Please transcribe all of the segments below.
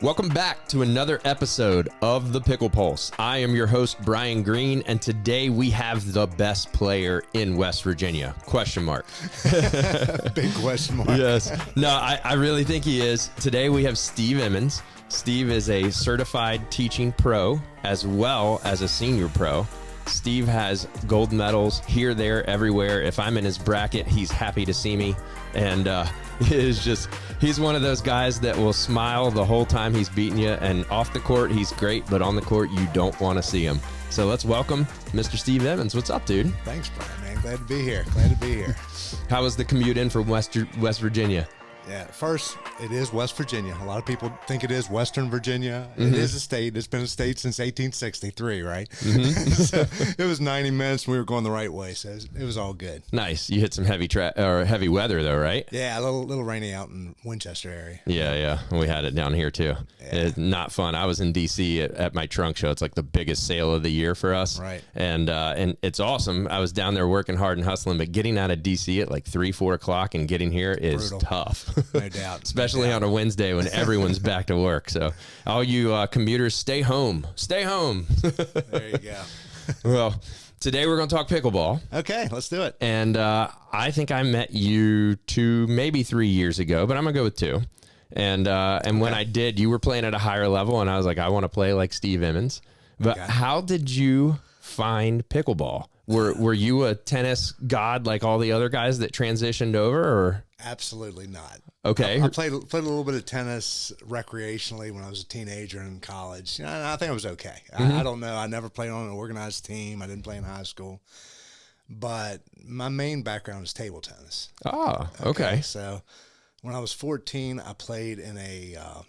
Welcome back to another episode of the Pickle Pulse. I am your host, Brian Green, and today we have the best player in West Virginia, question mark. Big question mark. Yes. No, I really think he is. Today we have Steve Emmons. Steve is a certified teaching pro as well as a senior pro. Steve has gold medals here, there, everywhere. If I'm in his bracket, he's happy to see me. And he's one of those guys that will smile the whole time he's beating you. And off the court, he's great, but on the court, you don't want to see him. So let's welcome Mr. Steve Emmons. What's up, dude? Thanks, Brian, man. Glad to be here. Glad to be here. How was the commute in from West Virginia? Yeah, first, it is West Virginia. A lot of people think it is Western Virginia. It is a state. It's been a state since 1863, right? So it was 90 minutes, and we were going the right way, so it was all good. Nice. You hit some heavy weather, though, right? Yeah, a little rainy out in Winchester area. Yeah. We had it down here, too. Yeah. It's not fun. I was in D.C. at my trunk show. It's like the biggest sale of the year for us. Right. And it's awesome. I was down there working hard and hustling, but getting out of D.C. at like 3, 4 o'clock and getting here is brutal. Tough. No doubt. Especially on a Wednesday when everyone's back to work. So all you commuters, stay home. Stay home. There you go. Well, today we're going to talk pickleball. Okay, let's do it. And I think I met you 2, maybe 3 years ago, but I'm going to go with 2. And when I did, you were playing at a higher level, and I was like, I want to play like Steve Emmons. But how did you find pickleball? Were you a tennis god like all the other guys that transitioned over, or? Absolutely not. Okay. I played a little bit of tennis recreationally when I was a teenager and in college. And I think I was okay. I don't know. I never played on an organized team. I didn't play in high school. But my main background is table tennis. Oh, okay. So when I was 14, I played in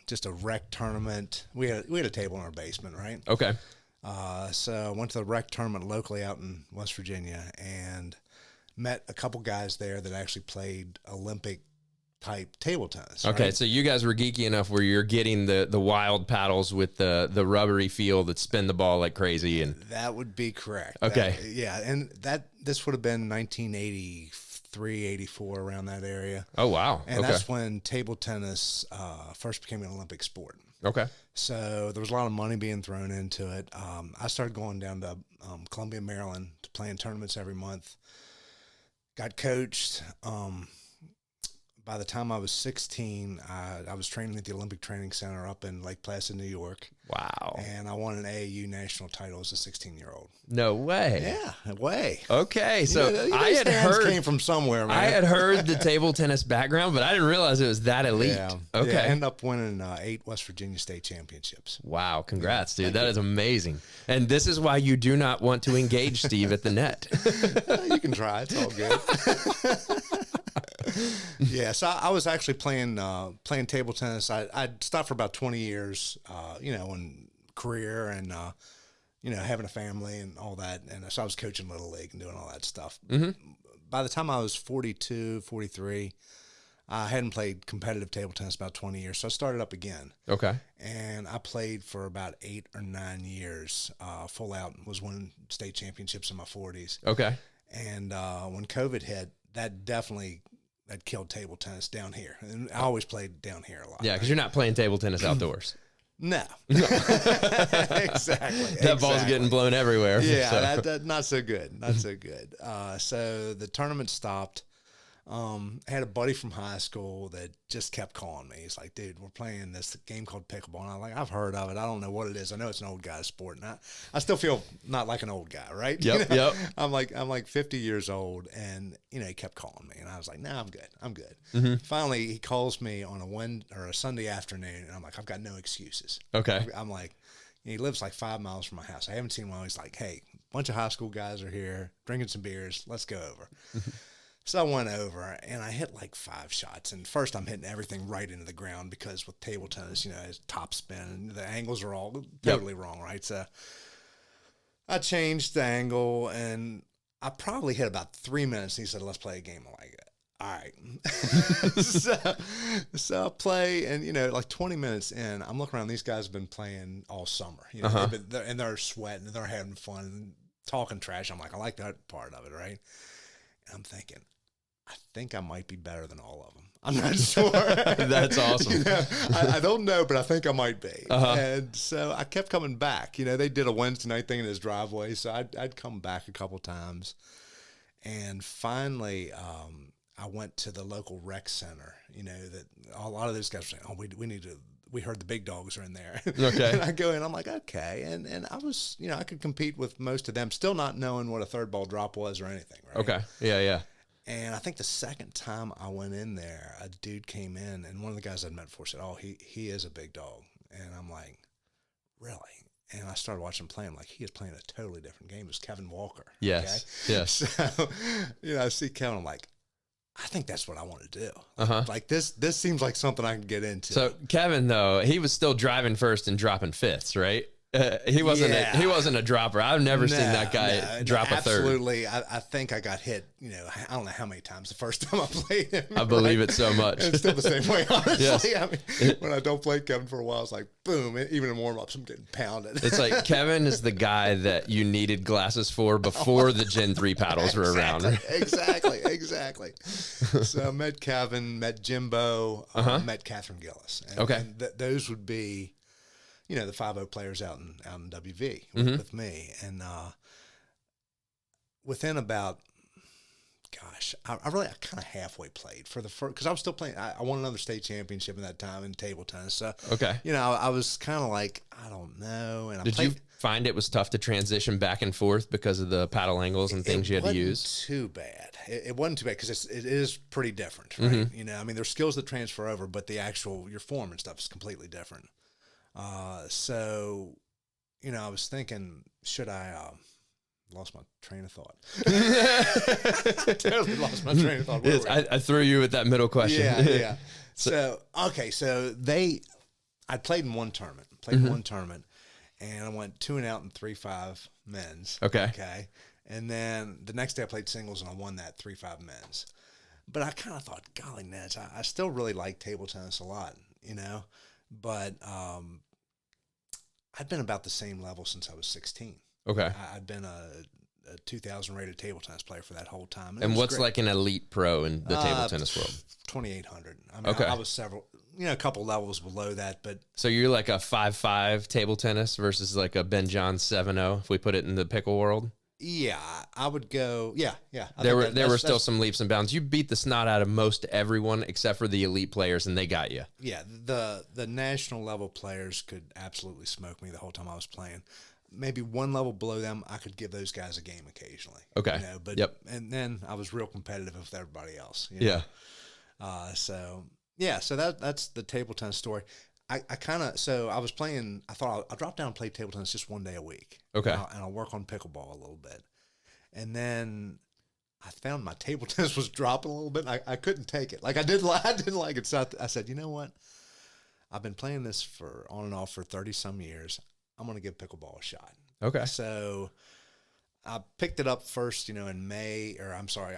just a rec tournament. We had a table in our basement, right? Okay. So I went to the rec tournament locally out in West Virginia and met a couple guys there that actually played Olympic type table tennis. Okay, right? so you guys were geeky enough where you're getting the wild paddles with the rubbery feel that spin the ball like crazy, and that would be correct. Okay. And this would have been 1983, 84, around that area. Oh wow. And okay. that's when table tennis first became an Olympic sport. Okay. So there was a lot of money being thrown into it. I started going down to Columbia, Maryland to play in tournaments every month. Got coached. By the time I was 16, I was training at the Olympic Training Center up in Lake Placid, New York. Wow. And I won an AAU national title as a 16-year-old. No way. Yeah, way. Okay, so I had heard came from somewhere, man. I had heard the table tennis background, but I didn't realize it was that elite. Yeah. Okay. Yeah, I ended up winning 8 West Virginia state championships. Wow, congrats, dude. That is amazing. And this is why you do not want to engage Steve at the net. You can try. It's all good. Yeah, so I was actually playing table tennis. I stopped for about 20 years, in career and, having a family and all that. And so I was coaching Little League and doing all that stuff. Mm-hmm. By the time I was 42, 43, I hadn't played competitive table tennis about 20 years. So I started up again. Okay. And I played for about 8 or 9 years, full out, was winning state championships in my 40s. Okay. And when COVID hit, that killed table tennis down here. And I always played down here a lot. Yeah, because you're not playing table tennis outdoors. No. Exactly. That ball's getting blown everywhere. Yeah, so. that not so good. Not so good. So the tournament stopped. I had a buddy from high school that just kept calling me. He's like, dude, we're playing this game called pickleball. And I'm like, I've heard of it. I don't know what it is. I know it's an old guy's sport. And I still feel not like an old guy, right? Yep, yep. I'm like 50 years old. And, he kept calling me. And I was like, no, I'm good. Mm-hmm. Finally, he calls me on a Sunday afternoon. And I'm like, I've got no excuses. Okay. I'm like, he lives like 5 miles from my house. I haven't seen him while. He's like, hey, a bunch of high school guys are here drinking some beers. Let's go over. So I went over and I hit like 5 shots. And first I'm hitting everything right into the ground because with table tennis, it's top spin and the angles are all totally wrong, right? So I changed the angle and I probably hit about 3 minutes. And he said, let's play a game. I'm like, all right. so I play and, like 20 minutes in, I'm looking around. These guys have been playing all summer, and they're sweating and they're having fun and talking trash. I'm like, I like that part of it, right? And I'm thinking, I think I might be better than all of them. I'm not sure. That's awesome. You know, I don't know, but I think I might be. Uh-huh. And so I kept coming back. You know, they did a Wednesday night thing in his driveway, so I'd come back a couple times. And finally, I went to the local rec center. You know, that a lot of those guys were saying, "Oh, we need to." We heard the big dogs are in there. Okay. And I go in, I'm like, okay. And I was, you know, I could compete with most of them, still not knowing what a third ball drop was or anything, right? Okay. Yeah, yeah. And I think the second time I went in there, a dude came in, and one of the guys I'd met before said, "Oh, he is a big dog." And I'm like, really? And I started watching him play. I'm like, he is playing a totally different game. It was Kevin Walker. Yes. Okay? Yes. So, you know, I see Kevin, I'm like, I think that's what I want to do. Uh-huh. Like this seems like something I can get into. So Kevin, though, he was still driving first and dropping fifths, right? He wasn't a dropper. I've never seen that guy drop a third. Absolutely. I think I got hit, you know, I don't know how many times the first time I played him. I believe it so much. And it's still the same way, honestly. Yes. I mean, when I don't play Kevin for a while, it's like, boom, even in warm-ups, I'm getting pounded. It's like Kevin is the guy that you needed glasses for before the Gen 3 paddles were around. Exactly. So I met Kevin, met Jimbo, met Catherine Gillis. And those would be, you know, the 5-0 players out in WV with me. And within about, I kind of halfway played for the first, because I was still playing. I won another state championship in that time in table tennis. So, you know, I was kind of like, I don't know. And Did you find it was tough to transition back and forth because of the paddle angles and things you had to use? Too bad. It wasn't too bad because it is pretty different, right? You know, I mean, there's skills that transfer over, but your form and stuff is completely different. So, you know, I was thinking, should I, lost my train of thought. Totally lost my train of thought. Yes, I threw you with that middle question. Yeah. So I played in one tournament, and I went 2-0 in 3-5 men's. Okay. And then the next day I played singles and I won that 3-5 men's. But I kind of thought, golly, Neds, I still really like table tennis a lot, you know, but, I'd been about the same level since I was 16. Okay. I'd been a 2,000 rated table tennis player for that whole time. And what's great. Like an elite pro in the table tennis world? 2,800. I mean, I was a couple levels below that, but. So you're like a 5-5 table tennis versus like a Ben Johns 7-0, if we put it in the pickle world? Yeah, I would go. Yeah. There were still some leaps and bounds. You beat the snot out of most everyone except for the elite players, and they got you. Yeah, the national level players could absolutely smoke me the whole time I was playing. Maybe one level below them, I could give those guys a game occasionally. Okay. You know, but and then I was real competitive with everybody else. You know? Yeah. So that's the table tennis story. I was playing, I thought I'll drop down and play table tennis just one day a week. Okay. And I'll work on pickleball a little bit. And then I found my table tennis was dropping a little bit. And I couldn't take it. Like I didn't like it. So I said, you know what? I've been playing this for on and off for 30 some years. I'm going to give pickleball a shot. Okay. So I picked it up first, in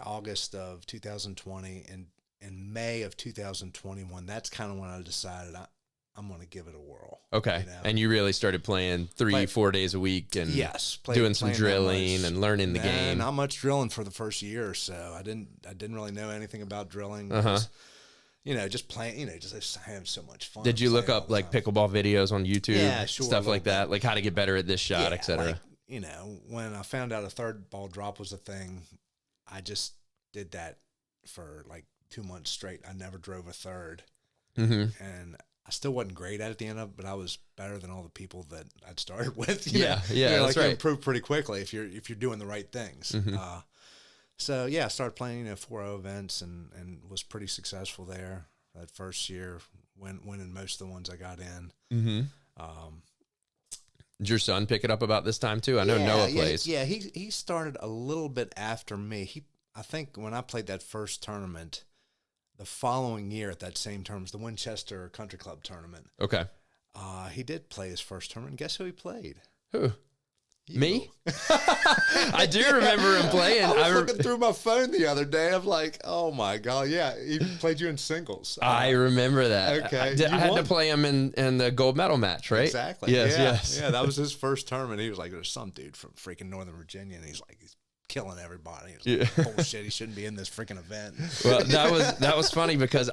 August of 2020. And in May of 2021, that's kind of when I decided I'm going to give it a whirl. Okay. And you really started playing 3-4 days a week and doing some drilling and learning the game. Not much drilling for the first year or so. I didn't really know anything about drilling. Just playing, just having so much fun. Did you look up like pickleball videos on YouTube? Yeah, sure. Stuff like that, like how to get better at this shot, etc. When I found out a third ball drop was a thing, I just did that for like 2 months straight. I never drove a third. Mm-hmm. And I still wasn't great at the end of it, but I was better than all the people that I'd started with. That's right. You improve pretty quickly if you're doing the right things. Mm-hmm. I started playing 4-0 events and was pretty successful there that first year, winning most of the ones I got in. Mm-hmm. Did your son pick it up about this time too? I know Noah plays. Yeah, he started a little bit after me. I think when I played that first tournament, the following year at that same tournament, the Winchester Country Club tournament. Okay. He did play his first tournament. Guess who he played? Who? Me? I do remember him playing. I was looking through my phone the other day. I'm like, oh my God. Yeah, he played you in singles. I remember that. Okay. I had to play him in the gold medal match, right? Exactly. Yes. Yeah, that was his first tournament. He was like, there's some dude from freaking Northern Virginia, and he's like, he's killing everybody. It was like, bullshit. He shouldn't be in this freaking event. Well, that was funny because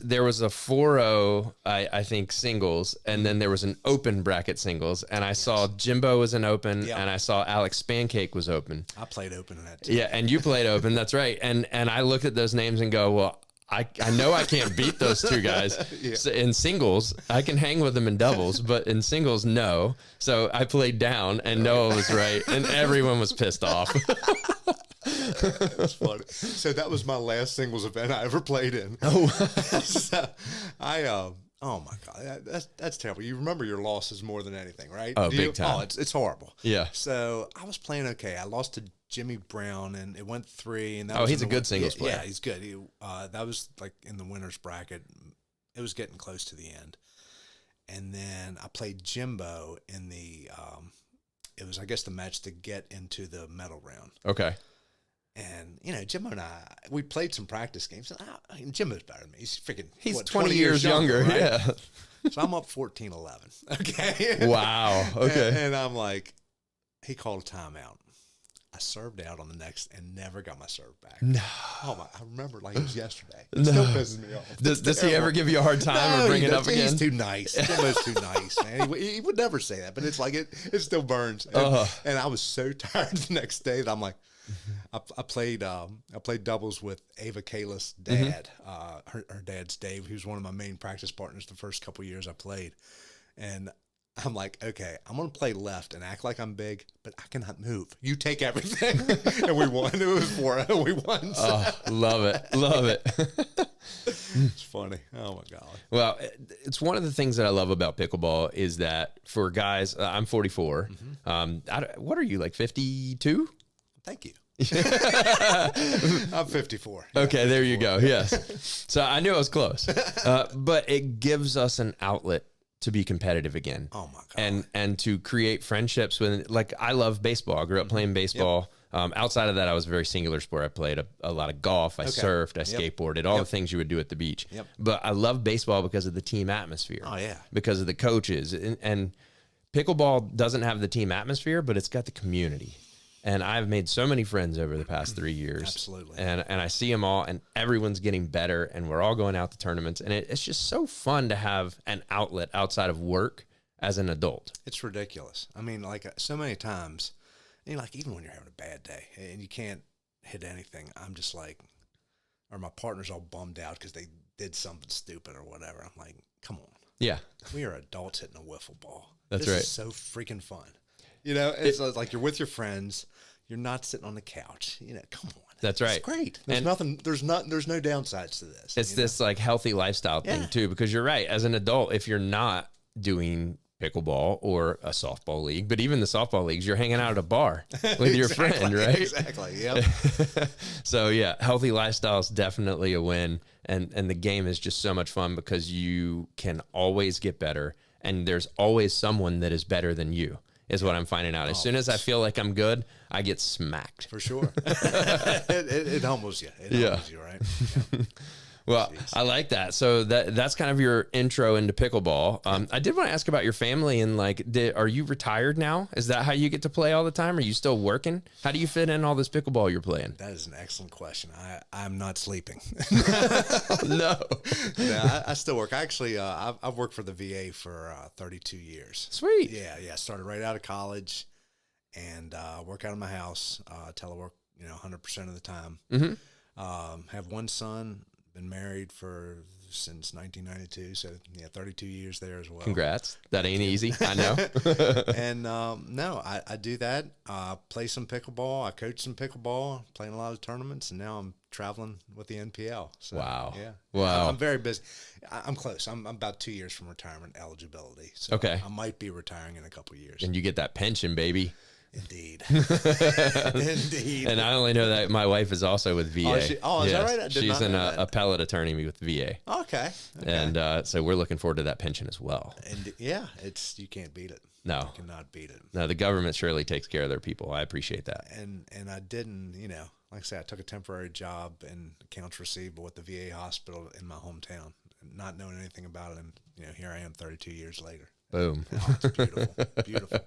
there was a 4-0, I think, singles, and then there was an open bracket singles, and I saw Jimbo was an open, and I saw Alex Spancake was open. I played open in that too. Yeah, and you played open. That's right. And I looked at those names and go, well, I know I can't beat those two guys. So in singles. I can hang with them in doubles, but in singles, no. So I played down, and Noah was right, and everyone was pissed off. That's funny. So that was my last singles event I ever played in. So oh my God, that's terrible. You remember your losses more than anything, right? Oh, big time. Oh, it's horrible. Yeah. So I was playing okay. I lost to Jimmy Brown, and it went 3. And he's a good singles player. Yeah, he's good. That was like in the winners bracket. It was getting close to the end, and then I played Jimbo in the. It was, I guess, the match to get into the medal round. Okay. And, Jimbo and I, we played some practice games. And Jimbo's better than me. He's 20 years younger. Right? Yeah. So I'm up 14-11. Okay. Wow. Okay. And I'm like, he called a timeout. I served out on the next and never got my serve back. No. Oh, I remember like it was yesterday. It still pisses me off. Does he ever give you a hard time or bring it up again? He's too nice. Jimbo's too nice, man. He would never say that, but it's like it still burns. And I was so tired the next day that I'm like, I played doubles with Ava Kali's dad. Her dad's Dave, who's one of my main practice partners the first couple years I played. And I'm like, okay, I'm going to play left and act like I'm big, but I cannot move. You take everything. And we won. It was 4-0. We won. So. Oh, love it. Love it. It's funny. Oh, my God. Well, it's one of the things that I love about pickleball is that for guys, I'm 44. What are you, like 52? Thank you. I'm 54. Okay, there you go. Yes. So I knew I was close. But it gives us an outlet to be competitive again. Oh my God. And to create friendships with, like, I love baseball. I grew up playing baseball. Yep. Outside of that, I was a very singular sport. I played a lot of golf. I surfed. I skateboarded. All the things you would do at the beach. Yep. But I love baseball because of the team atmosphere. Oh, yeah. Because of the coaches. And pickleball doesn't have the team atmosphere, but it's got the community. And I've made so many friends over the past 3 years. Absolutely. And I see them all, and everyone's getting better, and we're all going out to tournaments. And it's just so fun to have an outlet outside of work as an adult. It's ridiculous. I mean, like so many times, like even when you're having a bad day and you can't hit anything, I'm just like, or my partner's all bummed out because they did something stupid or whatever. I'm like, come on. Yeah. We are adults hitting a wiffle ball. That's this right. Is so freaking fun. It's like you're with your friends. You're not sitting on the couch. Come on. That's right. It's great. There's nothing. There's no downsides to this. It's this like healthy lifestyle thing too, because you're right. As an adult, if you're not doing pickleball or a softball league, but even the softball leagues, you're hanging out at a bar with your friend, right? Exactly. Yep. So yeah, healthy lifestyle is definitely a win, and the game is just so much fun because you can always get better, and there's always someone that is better than you. Is what I'm finding out. As soon as I feel like I'm good, I get smacked. For sure. It humbles you. It humbles you, right? Yeah. Well, I like that. So that's kind of your intro into pickleball. I did want to ask about your family and like, are you retired now? Is that how you get to play all the time? Are you still working? How do you fit in all this pickleball you're playing? That is an excellent question. I'm not sleeping. No. I still work. Actually, I've worked for the VA for 32 years. Sweet. Yeah. Started right out of college and work out of my house, telework, 100% of the time. Have one son. Been married since 1992, so 32 years there as well. Congrats. That ain't easy, I know. And no, I do that. Play some pickleball. I coach some pickleball, playing a lot of tournaments, and now I'm traveling with the NPL. So, wow. Yeah. Wow. I'm very busy. I'm close. I'm about 2 years from retirement eligibility. So okay. I might be retiring in a couple of years. And you get that pension, baby. Indeed. Indeed. And I only know that my wife is also with VA. Is that right? She's an appellate attorney with VA. Okay. And so we're looking forward to that pension as well. And you can't beat it. No. You cannot beat it. No, the government surely takes care of their people. I appreciate that. And I didn't, like I said, I took a temporary job in accounts receivable at the VA hospital in my hometown, not knowing anything about it. And, here I am 32 years later. Boom. Oh, it's beautiful. Beautiful.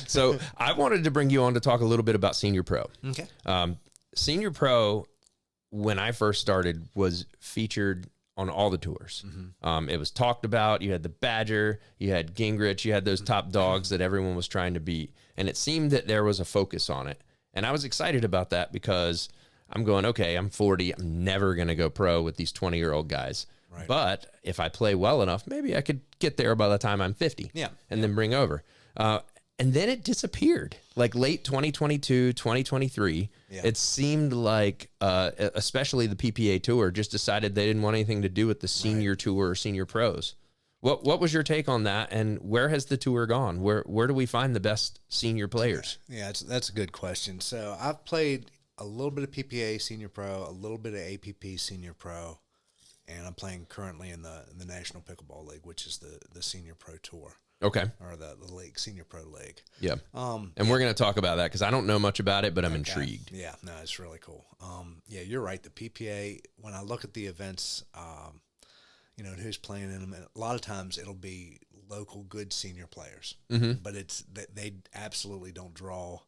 So I wanted to bring you on to talk a little bit about Senior Pro. Okay. Senior Pro, when I first started, was featured on all the tours. It was talked about. You had the Badger, you had Gingrich, you had those top dogs that everyone was trying to beat. And it seemed that there was a focus on it. And I was excited about that because I'm going, okay, I'm 40. I'm never going to go pro with these 20-year-old guys. Right. But if I play well enough, maybe I could get there by the time I'm 50 and then bring over. And then it disappeared. Like late 2022, 2023, it seemed like, especially the PPA Tour, just decided they didn't want anything to do with the Senior Tour or Senior Pros. What was your take on that, and where has the tour gone? Where do we find the best senior players? Yeah, that's a good question. So I've played a little bit of PPA Senior Pro, a little bit of APP Senior Pro, and I'm playing currently in the National Pickleball League, which is the Senior Pro Tour. Okay. Or the league, Senior Pro League. Yeah. And we're going to talk about that because I don't know much about it, but I'm intrigued. Yeah, no, it's really cool. Yeah, you're right. The PPA, when I look at the events, you know, and who's playing in them, a lot of times it'll be local good senior players, but they absolutely don't draw,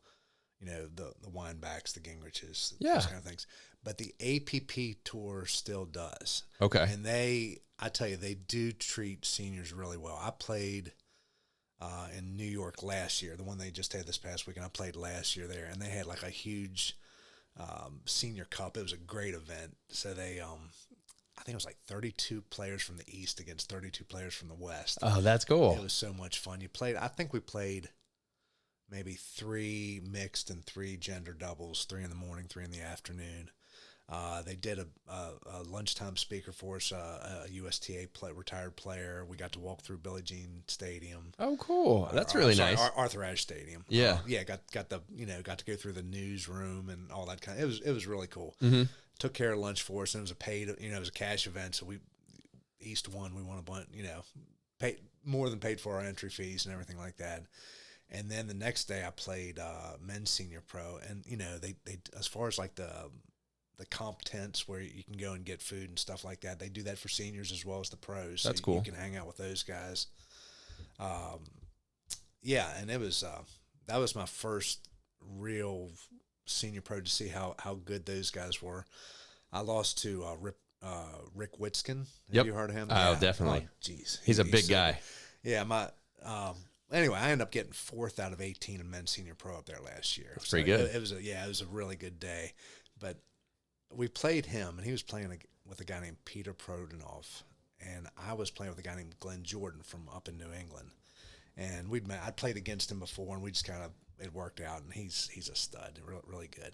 you know, the Weinbachs, the Gingriches, those kind of things. But the APP tour still does. Okay. And I tell you, they do treat seniors really well. I played in New York last year, the one they just had this past weekend. I played last year there, and they had like a huge senior cup. It was a great event. So they, I think it was like 32 players from the East against 32 players from the West. Oh, that's cool. It was so much fun. I think we played maybe 3 mixed and 3 gender doubles, 3 in the morning, 3 in the afternoon. They did a lunchtime speaker for us, a USTA retired player. We got to walk through Billie Jean Stadium. Oh, cool! That's really nice. Arthur Ashe Stadium. Yeah, got to go through the newsroom and all that kind. It was really cool. Took care of lunch for us, and it was a paid, it was a cash event. So East won. We won a bunch, paid more than paid for our entry fees and everything like that. And then the next day I played men's Senior Pro, and they as far as like the comp tents where you can go and get food and stuff like that, they do that for seniors as well as the pros. That's so cool. You can hang out with those guys. Yeah, and it was that was my first real Senior Pro to see how good those guys were. I lost to Rick Witskin. Have you heard of him? Oh, definitely. Jeez, he's a big guy. Yeah, anyway, I ended up getting 4th out of 18 in men's Senior Pro up there last year. That's pretty good. It was a really good day. But we played him, and he was playing with a guy named Peter Prodanov, and I was playing with a guy named Glenn Jordan from up in New England. And I'd played against him before, and we just it worked out, and he's a stud, really good.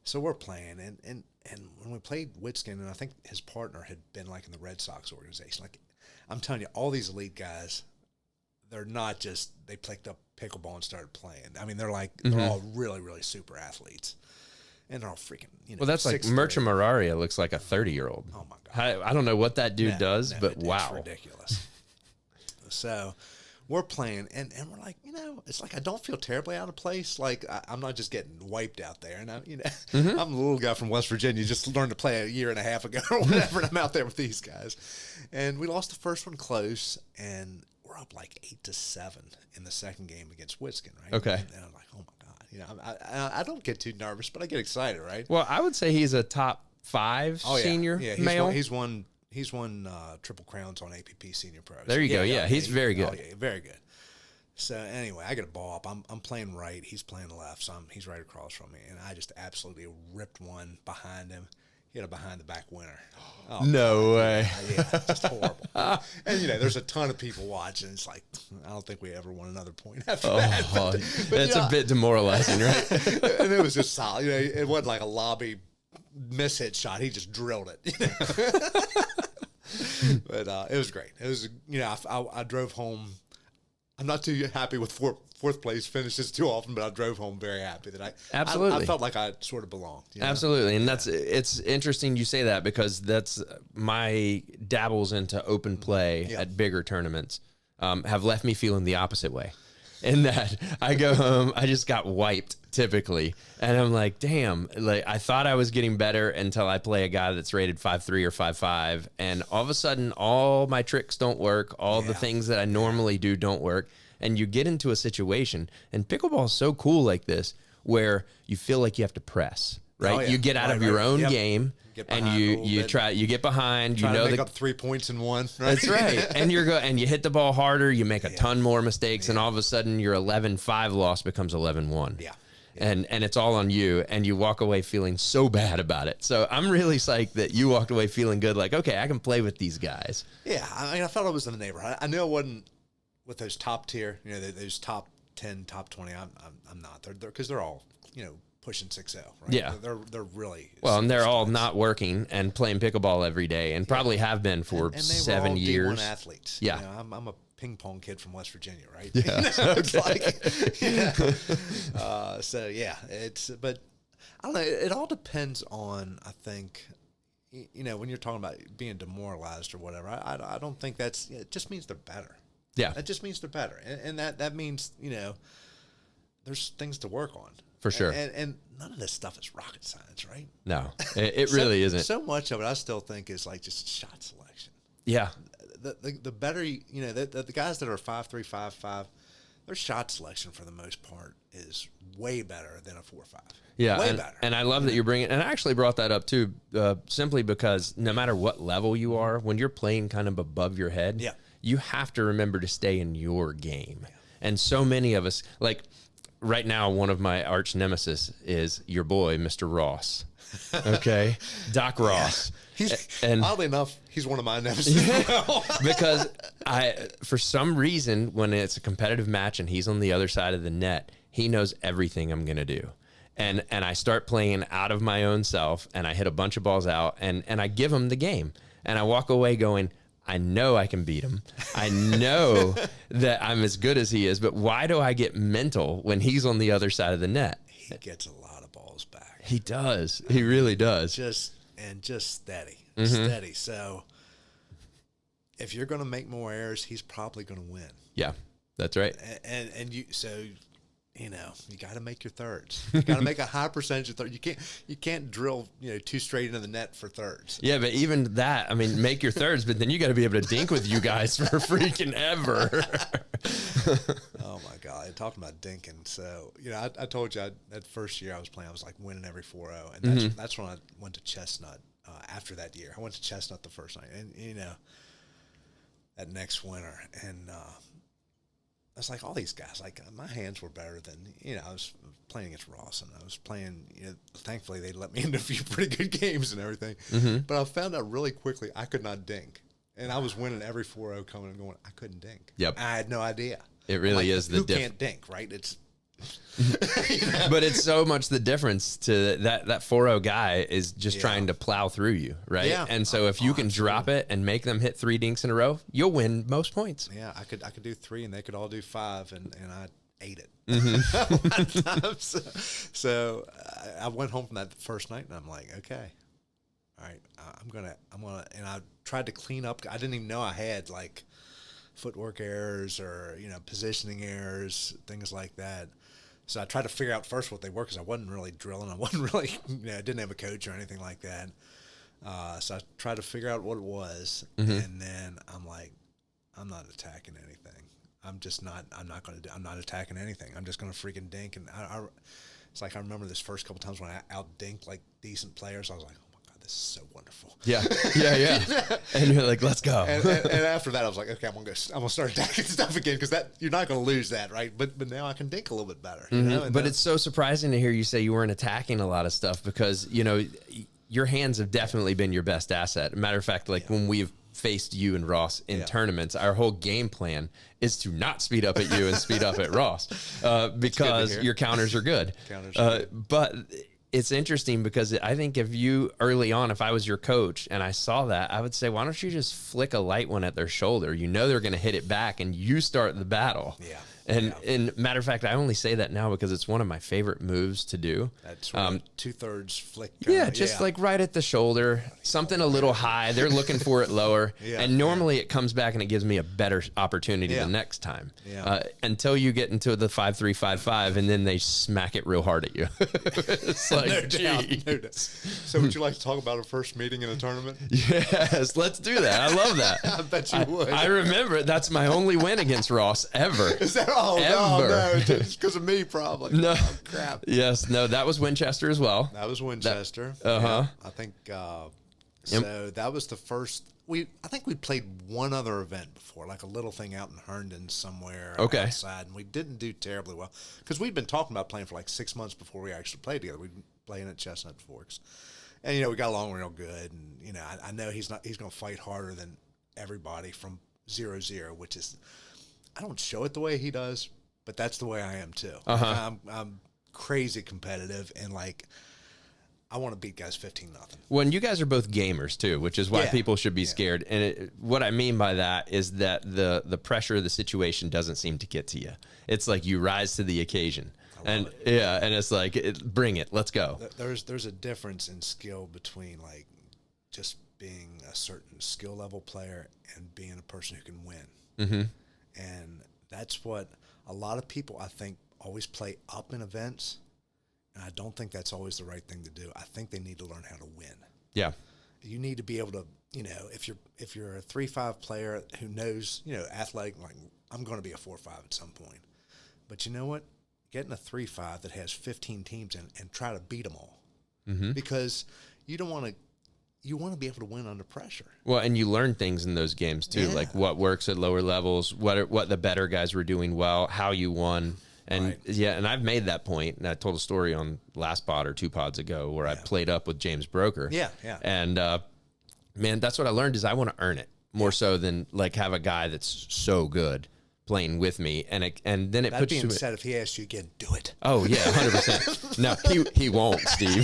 So we're playing, and when we played Witskin, and I think his partner had been like in the Red Sox organization. Like, I'm telling you, all these elite guys, they're not just they picked up pickleball and started playing. I mean, they're all really, really super athletes, and they're all freaking. Well, that's like Mircea Mararia looks like a 30-year-old. Oh my God! I don't know what that dude does, but wow, it's ridiculous. So we're playing, and we're like, it's like I don't feel terribly out of place. Like I'm not just getting wiped out there, and I'm a little guy from West Virginia, just learned to play a year and a half ago or whatever, and I'm out there with these guys, and we lost the first one close, and we're up like 8-7 in the second game against Witskin, right? Okay, and I'm like, oh my God, I don't get too nervous, but I get excited, right? Well, I would say he's a top 5 senior male. He's won Triple Crowns on APP Senior Pro. There you go. Yeah, he's very good. Oh, yeah, very good. So anyway, I get a ball up. I'm playing right. He's playing left. So he's right across from me, and I just absolutely ripped one behind him. He had a behind the back winner. Oh, no way. Yeah, just horrible. And there's a ton of people watching. It's like I don't think we ever won another point after that. But it's a bit demoralizing, right? And it was just solid. It wasn't like a lobby miss-hit shot. He just drilled it. But it was great. It was, I drove home. I'm not too happy with fourth place finishes too often, but I drove home very happy that I felt like I sort of belonged. Absolutely. And it's interesting you say that because that's my dabbles into open play at bigger tournaments have left me feeling the opposite way. in that I go home, I just got wiped typically. And I'm like, damn, like I thought I was getting better until I play a guy that's rated 5'3" or 5'5". And all of a sudden, all my tricks don't work. All the things that I normally do don't work. And you get into a situation, and pickleball is so cool like this, where you feel like you have to press, right? Oh, yeah. You get out of your own game, and you get behind. Try you know to make up 3 points in one. Right? That's right. And you hit the ball harder. You make a ton more mistakes, and all of a sudden your 11-5 loss becomes 11-1. Yeah. And it's all on you, and you walk away feeling so bad about it. So I'm really psyched that you walked away feeling good, like, okay, I can play with these guys. Yeah, I mean, I felt I was in the neighborhood. I knew I wasn't with those top tier, those top 10, top 20. I'm not. They're because they're all, pushing 6-0. Right? Yeah, they're really well, and they're all not working and playing pickleball every day, and probably have been for and 7 years. D1 athletes. Yeah, I'm a ping pong kid from West Virginia, right? Yeah, it's like, so yeah, but I don't know. It all depends on, I think, when you're talking about being demoralized or whatever. I don't think it just means they're better. Yeah, that just means they're better, and that means there's things to work on for sure. And none of this stuff is rocket science, right? No, it really isn't. So much of it, I still think, is like just shot selection. Yeah. The better, the guys that are 5'3", 5'5", their shot selection for the most part is way better than a 4-5. Yeah, way better. And I love that you're bringing, and I actually brought that up too, simply because no matter what level you are, when you're playing kind of above your head, you have to remember to stay in your game. Yeah. And so many of us, like right now, one of my arch nemesis is your boy, Mr. Ross. Okay, Doc Ross. And oddly enough, he's one of my nemesis as well. Because for some reason, when it's a competitive match and he's on the other side of the net, he knows everything I'm going to do. And I start playing out of my own self, and I hit a bunch of balls out, and I give him the game. And I walk away going, I know I can beat him. I know that I'm as good as he is, but why do I get mental when he's on the other side of the net? He gets a lot of balls back. He does. He really does. Just steady. Steady. So if you're going to make more errors, he's probably going to win. Yeah, that's right. And you got to make your thirds. You got to make a high percentage of thirds. You can't drill, too straight into the net for thirds. Yeah, but even that, I mean, make your thirds, but then you got to be able to dink with you guys for freaking ever. Oh my God. Talking about dinking. So, I told you that first year I was playing, I was like winning every 4-0. And that's when I went to Chestnut after that year. I went to Chestnut the first night. And, that next winter. And, it's like all these guys, like my hands were better than, I was playing against Ross, and I was playing, thankfully they let me into a few pretty good games and everything. But I found out really quickly I could not dink. And I was winning every 4-0 coming and going, I couldn't dink. Yep. I had no idea. It really is the difference. Who can't dink, right? It's But it's so much the difference to that 4-0 guy is just trying to plow through you, right? Yeah. And so if you can drop it and make them hit 3 dinks in a row, you'll win most points. Yeah, I could do 3 and they could all do 5, and I ate it. So I went home from that first night and I'm like, okay, all right, I'm gonna, and I tried to clean up. I didn't even know I had like footwork errors or positioning errors, things like that. So I tried to figure out first what they were, because I wasn't really drilling. I wasn't really, I didn't have a coach or anything like that. So I tried to figure out what it was, and then I'm like, I'm not attacking anything. I'm not attacking anything. I'm just going to freaking dink. And it's like I remember this first couple times when I out-dinked like decent players. I was like, oh my God, this is so wonderful. Yeah. And you're like, let's go. And after that, I was like, okay, I'm gonna start attacking stuff again, because you're not gonna lose that, right? But now I can dink a little bit better. But it's so surprising to hear you say you weren't attacking a lot of stuff, because your hands have definitely been your best asset. Matter of fact, like when we've faced you and Ross in tournaments, our whole game plan is to not speed up at you and speed up at Ross, because your counters are good. But it's interesting because I think if you early on, if I was your coach and I saw that, I would say, why don't you just flick a light one at their shoulder? You know they're going to hit it back, and you start the battle. Yeah. And matter of fact, I only say that now because it's one of my favorite moves to do. That's right. 2/3 flick. Just like right at the shoulder, something a little high. They're looking for it lower. And normally it comes back and it gives me a better opportunity the next time. Until you get into the 5-3, 5-5, and then they smack it real hard at you. It's like, no doubt. So would you like to talk about our first meeting in a tournament? Yes, let's do that. I love that. I bet you would. I remember it. That's my only win against Ross ever. Is that no, it's because of me, probably. No. Oh, crap. Yes, no, that was Winchester as well. That was Winchester. I think so. That was the first. I think we played one other event before, like a little thing out in Herndon somewhere outside, and we didn't do terribly well because we'd been talking about playing for like 6 months before we actually played together. We'd been playing at Chestnut Forks, and we got along real good. And I know he's going to fight harder than everybody from 0-0, which is. I don't show it the way he does, but that's the way I am too. I'm crazy competitive, and like I want to beat guys 15-0. Well, and you guys are both gamers too, which is why people should be scared. And what I mean by that is that the pressure of the situation doesn't seem to get to you. It's like you rise to the occasion, and it's like bring it, let's go. There's a difference in skill between like just being a certain skill level player and being a person who can win. Mm-hmm. And that's what a lot of people, I think, always play up in events. And I don't think that's always the right thing to do. I think they need to learn how to win. Yeah. You need to be able to, if you're a 3-5 player who knows, athletic, like I'm going to be a 4-5 at some point. But you know what? Get in a 3-5 that has 15 teams and try to beat them all. Mm-hmm. Because you don't want to. You want to be able to win under pressure. Well, and you learn things in those games too, like what works at lower levels, what the better guys were doing well, how you won. And and I've made that point, and I told a story on last pod or 2 pods ago where I played up with James Broker. And man, that's what I learned is I want to earn it more so than like have a guy that's so good playing with me, and then it that puts being you. Said, if he asks you again, do it. Oh yeah, 100%. No, he won't, Steve.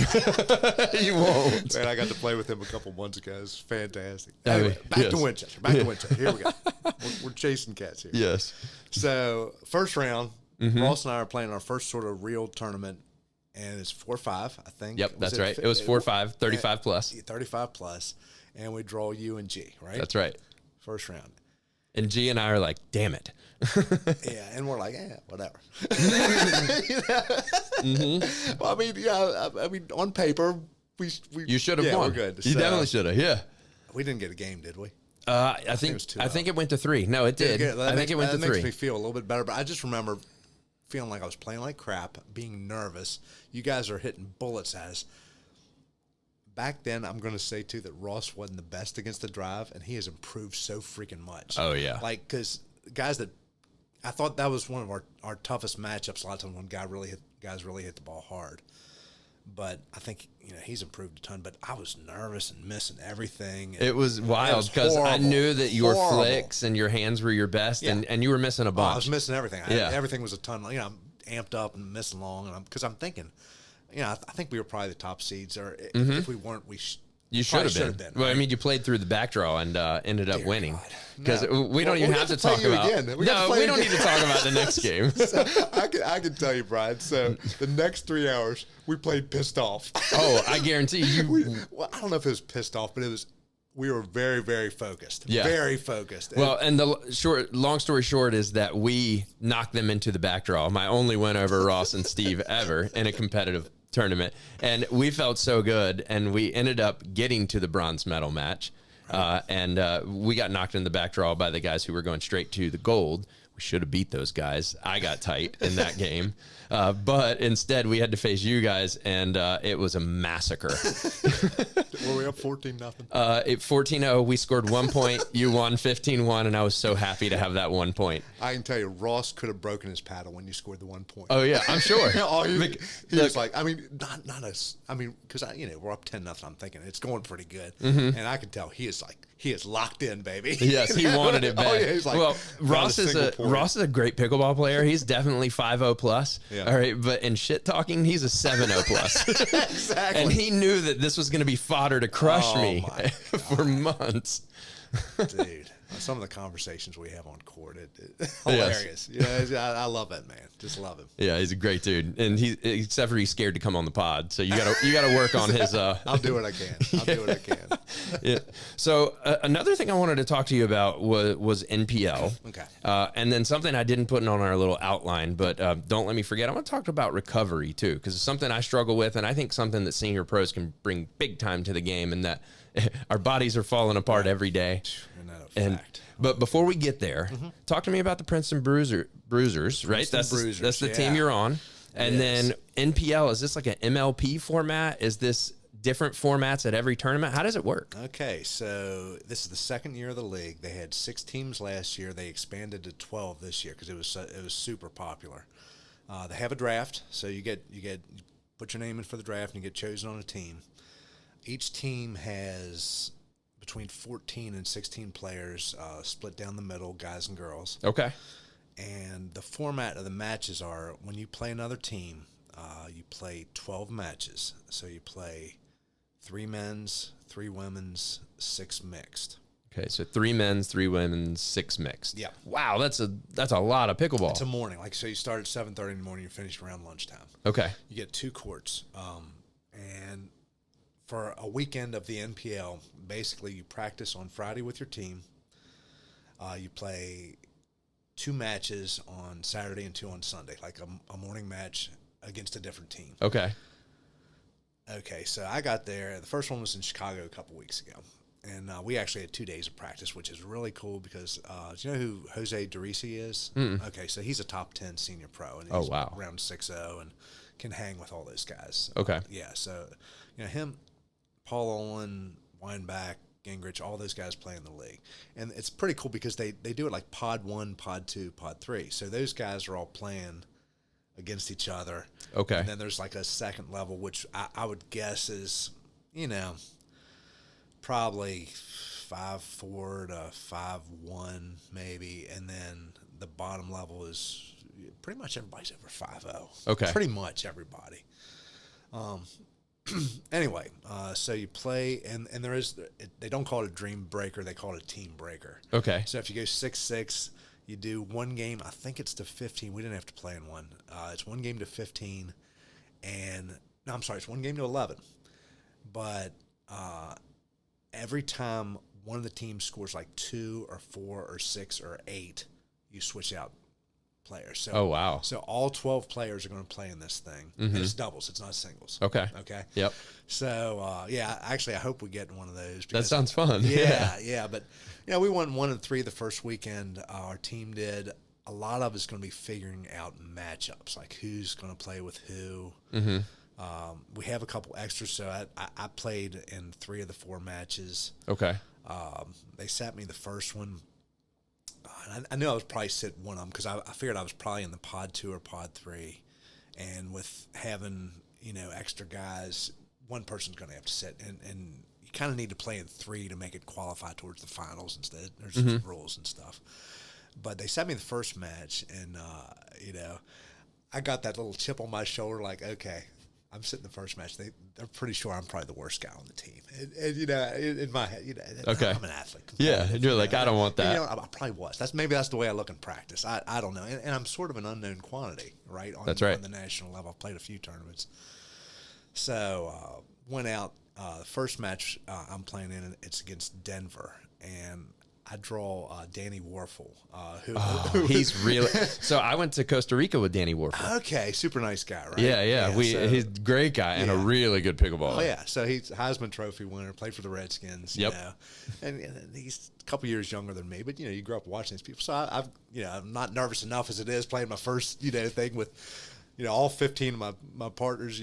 He won't. Man, I got to play with him a couple months ago. It's fantastic. Anyway, back to Winchester. To Winchester. Here we go. We're chasing cats here. Yes. So first round, Ross and I are playing our first sort of real tournament, and it's 4-5, I think. Yep, that's right. It was 4-5, 35 plus. 35 plus, and we draw U and G, right? That's right. First round. And G and I are like, damn it. And we're like, whatever. Well, I mean, on paper, we you should have won. We're good. You definitely should have. Yeah. We didn't get a game, did we? I think it went to 3. No, it did. I think it went to 3. That makes me feel a little bit better. But I just remember feeling like I was playing like crap, being nervous. You guys are hitting bullets at us. Back then, I'm going to say, too, that Ross wasn't the best against the drive, and he has improved so freaking much. Oh, yeah. Like, because guys that – I thought that was one of our toughest matchups a lot of times when guys really hit the ball hard. But I think, he's improved a ton. But I was nervous and missing everything. It was wild because I knew that your flicks and your hands were your best, and you were missing a bunch. I was missing everything. Everything was a ton. I'm amped up and missing long, because I'm thinking – I think we were probably the top seeds, or if we weren't, you should have been. Well, right? I mean, you played through the back draw and ended up winning because we don't even have to talk about. We don't need to talk about the next game. So, I can tell you, Brian. So the next 3 hours we played pissed off. Oh, I guarantee you. I don't know if it was pissed off, but it was. We were very, very focused. Yeah. Very focused. Well, and the long story short is that we knocked them into the back draw. My only win over Ross and Steve ever in a competitive tournament. And we felt so good. And we ended up getting to the bronze medal match. And we got knocked in the back draw by the guys who were going straight to the gold. We should have beat those guys. I got tight in that game. But instead, we had to face you guys, and it was a massacre. Were we up 14-0? 14-0. We scored 1 point. You won 15-1, and I was so happy to have that 1 point. I can tell you, Ross could have broken his paddle when you scored the 1 point. Oh, yeah, I'm sure. He was like, I mean, not us. I mean, because we're up 10-0. I'm thinking it's going pretty good, and I can tell he is locked in, baby. Yes, he wanted it bad. Oh, yeah, he's like, well, Ross Ross is a great pickleball player. He's definitely 5.0 plus. Yeah. All right. But in shit talking, he's a 7.0 plus. Exactly. And he knew that this was going to be fodder to crush me my for months. Dude, some of the conversations we have on court, hilarious. Yes. I love that man. Just love him. Yeah, he's a great dude, and except for he's scared to come on the pod. So you gotta work on his. I'll do what I can. I'll do what I can. Yeah. So another thing I wanted to talk to you about was NPL. Okay. And then something I didn't put on our little outline, but don't let me forget. I want to talk about recovery too, because it's something I struggle with, and I think something that senior pros can bring big time to the game, and that our bodies are falling apart every day. But before we get there, talk to me about the Princeton Bruisers, right? That's the team you're on. And then NPL, is this like an MLP format? Is this different formats at every tournament? How does it work? Okay, so this is the second year of the league. They had 6 teams last year. They expanded to 12 this year because it was super popular. They have a draft, so you put your name in for the draft and you get chosen on a team. Each team has between 14 and 16 players split down the middle, guys and girls. Okay. And the format of the matches are, when you play another team, you play 12 matches. So you play 3 men's, 3 women's, 6 mixed. Okay, so 3 men's, 3 women's, 6 mixed. Yeah. Wow, that's a lot of pickleball. It's a morning. So you start at 7:30 in the morning, you finish around lunchtime. Okay. You get 2 courts. And for a weekend of the NPL, basically you practice on Friday with your team. You play 2 matches on Saturday and 2 on Sunday, like a morning match against a different team. Okay. Okay, so I got there. The first one was in Chicago a couple weeks ago. And we actually had 2 days of practice, which is really cool because do you know who Jose Derisi is? Okay, so he's a top 10 senior pro. And he's around 6'0" and can hang with all those guys. Okay. Yeah, so him, Paul Olin, Weinbach, Gingrich, all those guys play in the league. And it's pretty cool because they do it like pod 1, pod 2, pod 3. So those guys are all playing against each other. Okay. And then there's like a second level, which I would guess is, probably 5'4" to 5'1" maybe. And then the bottom level is pretty much everybody's over 5'0". Okay. Pretty much everybody. Anyway, so you play, and they don't call it a dream breaker, they call it a team breaker. Okay. So if you go 6-6, you do 1 game, I think it's to 15. We didn't have to play in one. It's 1 game to 15, it's 1 game to 11. But every time one of the teams scores like 2 or 4 or 6 or 8, you switch out players. So, oh, wow. So all 12 players are going to play in this thing. And it's doubles. It's not singles. Okay. Okay. Yep. So, actually, I hope we get one of those. That sounds fun. Yeah. But, we won 1 and 3 the first weekend. Our team did. A lot of it's going to be figuring out matchups, like who's going to play with who. Mm-hmm. We have a couple extras, so I played in 3 of the 4 matches. Okay. They sat me the first one. I knew I was probably sit one of them because I figured I was probably in the pod 2 or pod 3. And with having, extra guys, one person's going to have to sit. And you kind of need to play in 3 to make it qualify towards the finals instead. There's rules and stuff. But they sent me the first match, and, I got that little chip on my shoulder like, okay, I'm sitting the first match. They're pretty sure I'm probably the worst guy on the team. And in my head, okay. I'm an athlete. Yeah, you're like, I don't want that. I probably was. Maybe that's the way I look in practice. I don't know. And I'm sort of an unknown quantity, right? That's right. On the national level. I've played a few tournaments. So went out. The first match I'm playing in, it's against Denver. And I draw Danny Warfel. He's really. So I went to Costa Rica with Danny Warfel. Okay, super nice guy, right? Yeah. He's a great guy and a really good pickleballer. Oh yeah, so he's a Heisman Trophy winner, played for the Redskins. Yep. And he's a couple years younger than me, but you grew up watching these people, so I'm not nervous enough as it is playing my first thing with all 15 of my partners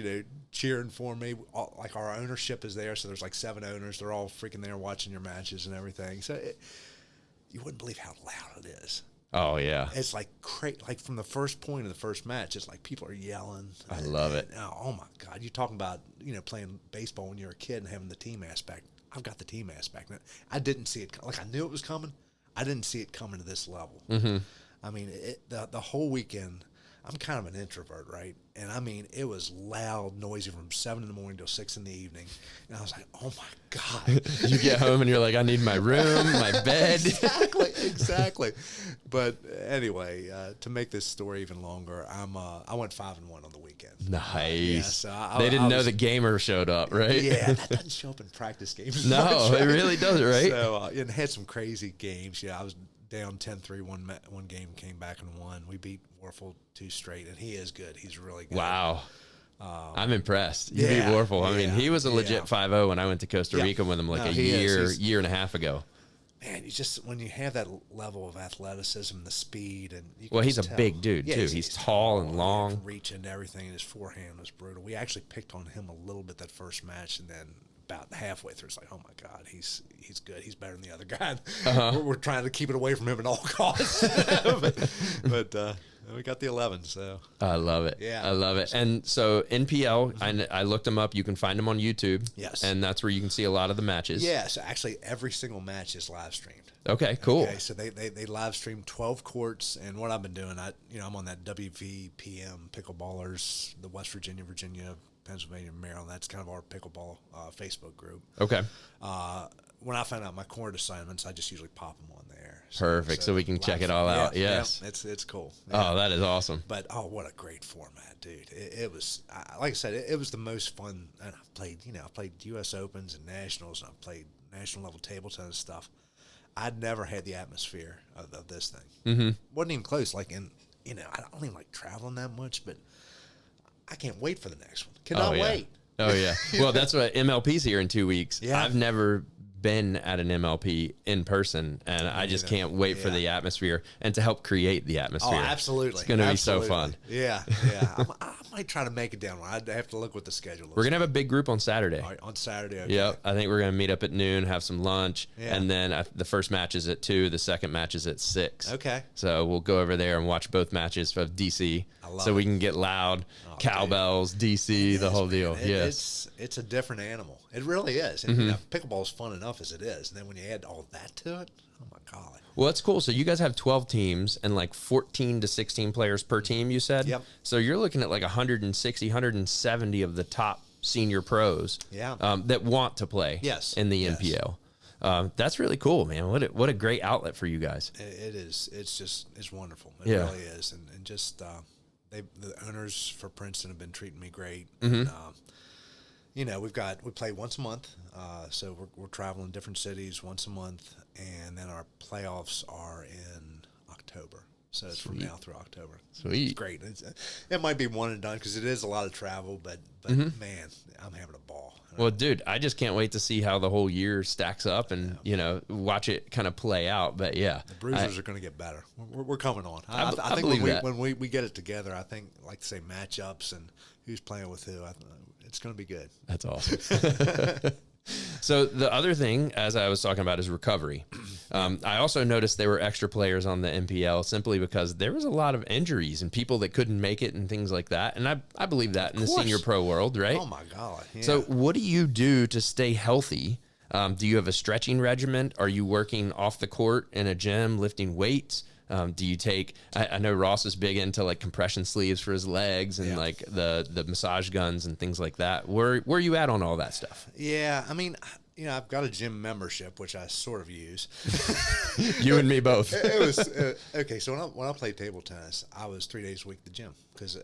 cheering for me. Like our ownership is there, so there's like 7 owners. They're all freaking there watching your matches and everything. So you wouldn't believe how loud it is. Oh yeah, it's like like from the first point of the first match, it's like people are yelling. I love it. Oh my God, you're talking about playing baseball when you're a kid and having the team aspect. I've got the team aspect. I didn't see it. Like I knew it was coming. I didn't see it coming to this level. Mm-hmm. I mean, the whole weekend, I'm kind of an introvert, right? And I mean, it was loud, noisy from 7 in the morning till 6 in the evening. And I was like, oh my God. You get home and you're like, I need my room, my bed. Exactly. But anyway, to make this story even longer, I went 5-1 on the weekend. Nice. Yeah, so they didn't know the gamer showed up, right? Yeah, that doesn't show up in practice games. No, much, right? it really doesn't, right? So, and had some crazy games. Yeah, I was down 10-3 one game, came back and won. We beat Warfel 2 straight, and he is good. He's really good. Wow. I'm impressed. You beat yeah, Warfel. I mean, he was a legit 5-0 when I went to Costa Yeah. Rica with him like No, a he is. year and a half ago. Man, you just when you have that level of athleticism, the speed, and you can Well, he's just a tell. big dude, Yeah, too. He's tall and long. can reach into everything. And his forehand was brutal. We actually picked on him a little bit that first match, and then about halfway through, it's like, oh my God, he's good. He's better than the other guy. We're trying to keep it away from him at all costs. but we got the 11, so I love it. Yeah. I love it. And so NPL, I looked them up. You can find them on YouTube. Yes. And that's where you can see a lot of the matches. yeah. So actually, every single match is live streamed. Okay, cool. Okay, so they live stream 12 courts, and what I've been doing, I'm on that WVPM Pickleballers, the West Virginia, Pennsylvania, Maryland. That's kind of our pickleball Facebook group. Okay. When I find out my court assignments, I just usually pop them on there. Perfect. So we can check it all out. Yes. Yeah, it's cool. Yeah. Oh, that is awesome. But what a great format, dude! It was like I said, it was the most fun. And I've played U.S. Opens and nationals, and I've played national level table tennis stuff. I'd never had the atmosphere of this thing. Mm-hmm. Wasn't even close. Like I don't even like traveling that much, but I can't wait for the next one. Cannot wait. Oh yeah. Well, that's what MLP's here in 2 weeks. Yeah. I've never been at an MLP in person, and I just can't wait for the atmosphere and to help create the atmosphere. Oh, absolutely. It's going to be so fun. Yeah. I might try to make it down. I'd have to look what the schedule is. We're going to have a big group on Saturday. All right, on Saturday. Okay. Yep. I think we're going to meet up at noon, have some lunch, Yeah. and then the first match is at 2, the second match is at 6. Okay. So we'll go over there and watch both matches of DC so we can get loud, cowbells, DC, the whole deal. Yes. It's a different animal. It really is. And pickleball is fun enough as it is. And then when you add all that to it, oh my golly. Well, that's cool. So you guys have 12 teams and like 14 to 16 players per team, you said? Yep. So you're looking at like 160, 170 of the top senior pros that want to play in the NPL. That's really cool, man. What a great outlet for you guys. It is. It's wonderful. It really is. And just the owners for Princeton have been treating me great. And, we play once a month. So we're traveling different cities once a month, and then our playoffs are in October. So it's from now through October. Sweet. It's great. It might be one and done because it is a lot of travel, but man, I'm having a ball. Well, dude, I just can't wait to see how the whole year stacks up and, watch it kind of play out. But yeah. The Bruisers are going to get better. We're coming on. I think believe that. when we get it together, I think, like to say, matchups and who's playing with who, it's going to be good. That's awesome. So the other thing, as I was talking about, is recovery. I also noticed there were extra players on the NPL simply because there was a lot of injuries and people that couldn't make it and things like that. And I believe that in the senior pro world, right? Oh, my God. Yeah. So what do you do to stay healthy? Do you have a stretching regimen? Are you working off the court in a gym, lifting weights? Do you take, I know Ross is big into like compression sleeves for his legs and like the massage guns and things like that. Where are you at on all that stuff? Yeah. I mean, I've got a gym membership, which I sort of use. You and me both. It was, okay. So when I played table tennis, I was 3 days a week at the gym because,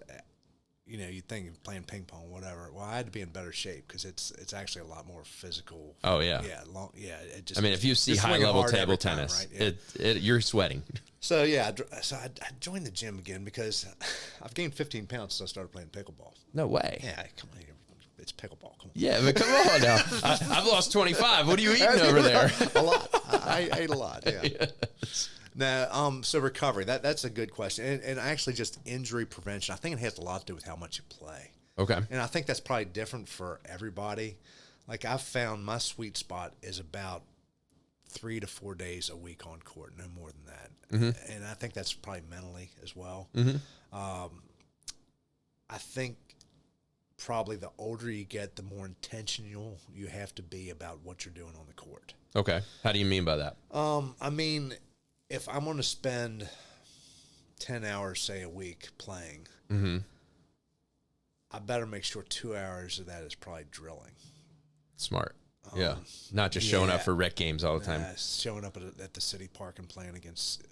you'd think of playing ping pong, whatever. Well, I had to be in better shape because it's actually a lot more physical. Oh, yeah. Yeah. If you see high level table tennis, right? You're sweating. So I joined the gym again because I've gained 15 pounds since I started playing pickleball. No way. Yeah, come on, it's pickleball. Come on. Yeah, but come on now. I've lost 25. What are you eating over there? A lot. I ate a lot. Yeah. Now, so recovery. That's a good question, and actually just injury prevention. I think it has a lot to do with how much you play. Okay. And I think that's probably different for everybody. Like I've found my sweet spot is about 3 to 4 days a week on court, no more than that. Mm-hmm. And I think that's probably mentally as well. Mm-hmm. I think probably the older you get, the more intentional you have to be about what you're doing on the court. Okay. How do you mean by that? I mean, if I'm going to spend 10 hours, say, a week playing, Mm-hmm. I better make sure 2 hours of that is probably drilling. Smart. Yeah. Not just showing up yeah. for rec games all the time. Showing up at the city park and playing against,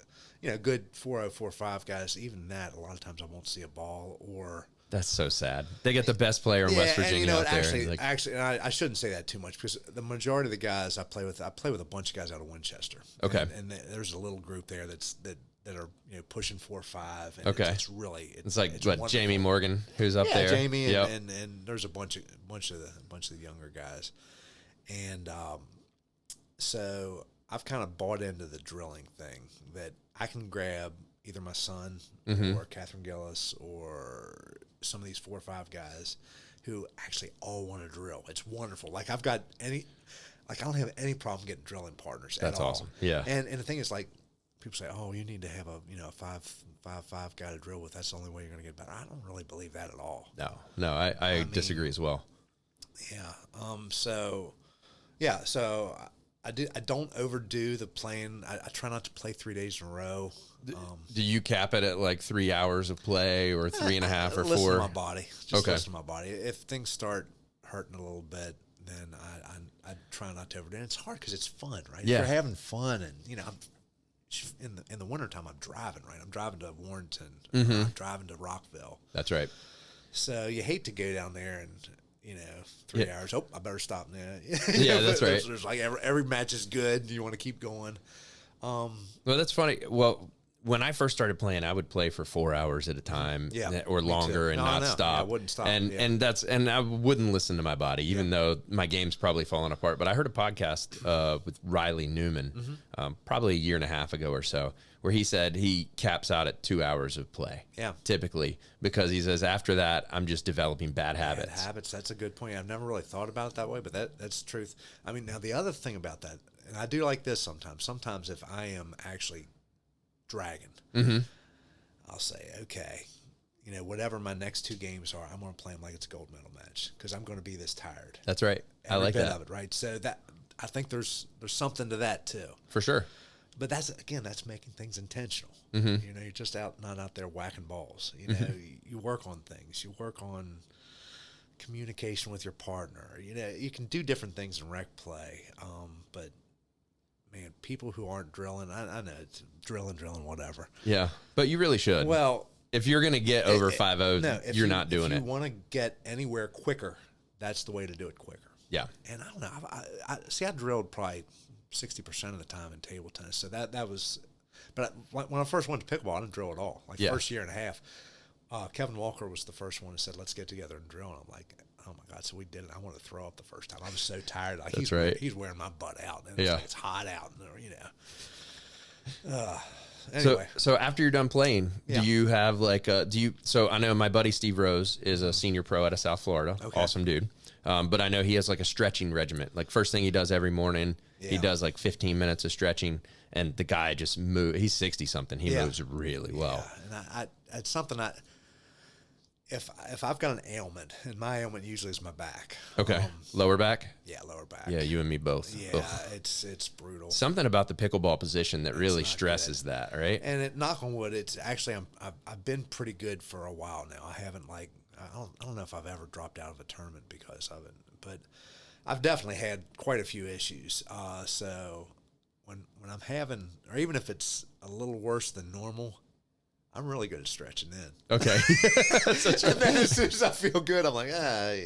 good 4-0-4-5 guys. Even that, a lot of times I won't see a ball or. That's so sad. They get the best player in West Virginia out there. Actually, and I shouldn't say that too much because the majority of the guys I play with a bunch of guys out of Winchester. Okay. And there's a little group there that are pushing 4-5. And okay. It's really it's like it's what wonderful. Jamie Morgan who's up there. Jamie and there's a bunch of the younger guys, and so I've kind of bought into the drilling thing that I can grab either my son or Catherine Gillis or some of these 4-5 guys who actually all want to drill. It's wonderful. Like I don't have any problem getting drilling partners. That's at all. awesome. Yeah. And the thing is, like, people say, "Oh, you need to have a 5-5 guy to drill with. That's the only way you're going to get better." I don't really believe that at all. No, I disagree as well. Yeah. So I don't overdo the playing. I try not to play 3 days in a row. Do you cap it at like 3 hours of play or 3.5 or 4? Listen to my body. Just okay. listen to my body. If things start hurting a little bit, then I try not to overdo it. And it's hard because it's fun, right? Yeah. If you're having fun, and in the wintertime, I'm driving, right? I'm driving to Warrenton. I'm driving to Rockville. That's right. So you hate to go down there and 3 hours. Oh, I better stop now. Yeah, that's right. There's like every match is good. You want to keep going. Well, that's funny. Well, when I first started playing, I would play for 4 hours at a time, or longer, and not stop. Yeah, I wouldn't stop. And I wouldn't listen to my body, even though my game's probably falling apart. But I heard a podcast with Riley Newman, probably a year and a half ago or so, where he said he caps out at 2 hours of play. Yeah, typically, because he says after that I'm just developing bad habits. Bad habits. That's a good point. I've never really thought about it that way, but that's the truth. I mean, now the other thing about that, and I do like this sometimes. Sometimes if I am actually dragging, I'll say, okay, whatever my next 2 games are, I'm going to play them like it's a gold medal match because I'm going to be this tired. That's right. I like that. Of it, right? So that I think there's something to that too. For sure. But that's making things intentional. You're just not out there whacking balls. You work on things. You work on communication with your partner. You can do different things in rec play. But man, people who aren't drilling, I know it's drilling, whatever. Yeah, but you really should. Well, if you're going to get over 5-0, you're not doing it. If you want to get anywhere quicker, that's the way to do it quicker. Yeah. And I don't know. I drilled probably 60% of the time in table tennis. So that was, but when I first went to pickleball, I didn't drill at all. First year and a half, Kevin Walker was the first one who said, "Let's get together and drill." And I'm like, oh my God. So we did it. I wanted to throw up the first time. I was so tired. Like, That's right. He's wearing my butt out. And it's hot out. And, anyway. So after you're done playing, do you have so I know my buddy Steve Rose is a senior pro out of South Florida. Okay. Awesome dude. But I know he has like a stretching regimen. Like first thing he does every morning, he does like 15 minutes of stretching, and the guy just moves. He's 60 something. He moves really well. Yeah. And it's something if I've got an ailment, and my ailment usually is my back. Okay. Lower back? Yeah, lower back. Yeah, you and me both. Yeah, it's brutal. Something about the pickleball position that really stresses that, right? And knock on wood, it's actually I've been pretty good for a while now. I haven't I don't know if I've ever dropped out of a tournament because of it, but I've definitely had quite a few issues. So when I'm having, or even if it's a little worse than normal, I'm really good at stretching in. Okay. And then as soon as I feel good, I'm like,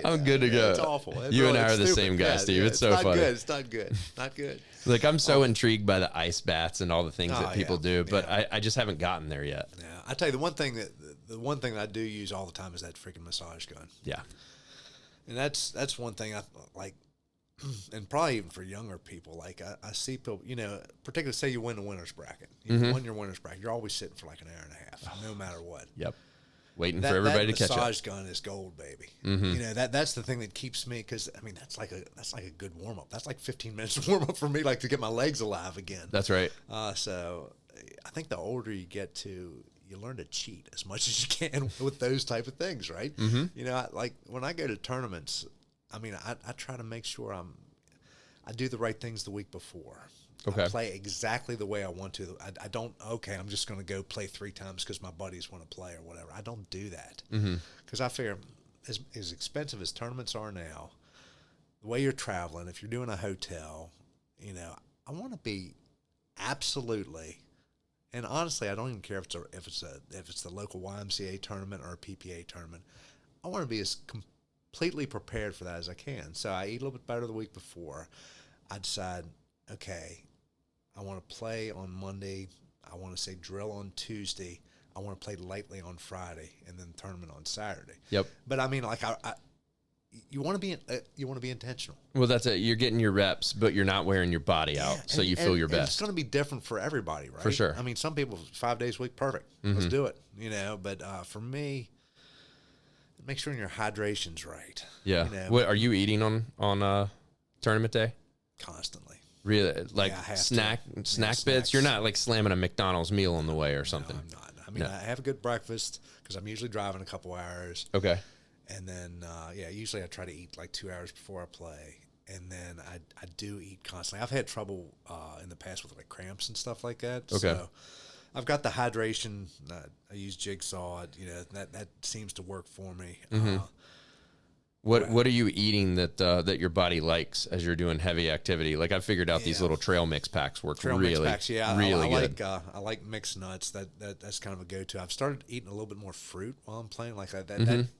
I'm good to go. It's awful. You and I are the same guy, Steve. It's so funny. It's not good. Not good. Like, I'm so intrigued by the ice baths and all the things that people do, but I just haven't gotten there yet. Yeah, I tell you, the one thing that I do use all the time is that freaking massage gun. Yeah. And that's one thing I like. And probably even for younger people, like I see people, particularly say you win the winner's bracket. You won your winner's bracket. You're always sitting for like an hour and a half, no matter what. Yep. Waiting for everybody to catch up. That massage gun is gold, baby. That's the thing that keeps me, because I mean that's like a good warm up. That's like 15 minutes of warm up for me, like to get my legs alive again. That's right. So I think the older you get to, you learn to cheat as much as you can with those type of things, right? Like when I go to tournaments, I mean, I try to make sure I do the right things the week before. Okay. I play exactly the way I want to. I don't, okay, I'm just going to go play 3 times because my buddies want to play or whatever. I don't do that. Because I figure as expensive as tournaments are now, the way you're traveling, if you're doing a hotel, you know, I want to be absolutely, and honestly, I don't even care if it's the local YMCA tournament or a PPA tournament. I want to be as completely prepared for that as I can. So I eat a little bit better the week before. I decide, okay, I want to play on Monday. I want to say drill on Tuesday. I want to play lightly on Friday, and then tournament on Saturday. Yep. But I mean, like you want to be intentional. Well, that's it. You're getting your reps, but you're not wearing your body out, so you feel your best. It's going to be different for everybody, right? For sure. I mean, some people 5 days a week, perfect. Let's do it. You know, but for me, make sure your hydration's right. Yeah. You know, What are you eating on tournament day? Constantly. Really, like snack snacks. bits. You're not like slamming a McDonald's meal on the way or something. No, I'm not. I mean, I have a good breakfast because I'm usually driving a couple hours. Okay. And then, usually I try to eat like 2 hours before I play. And then I do eat constantly. I've had trouble in the past with like cramps and stuff like that. Okay. So I've got the hydration. I use Jigsaw. You know, that seems to work for me. What are you eating that your body likes as you're doing heavy activity? Like I figured out these little trail mix packs work really, mix packs, really good. I like mixed nuts. That's kind of a go-to. I've started eating a little bit more fruit while I'm playing. Like that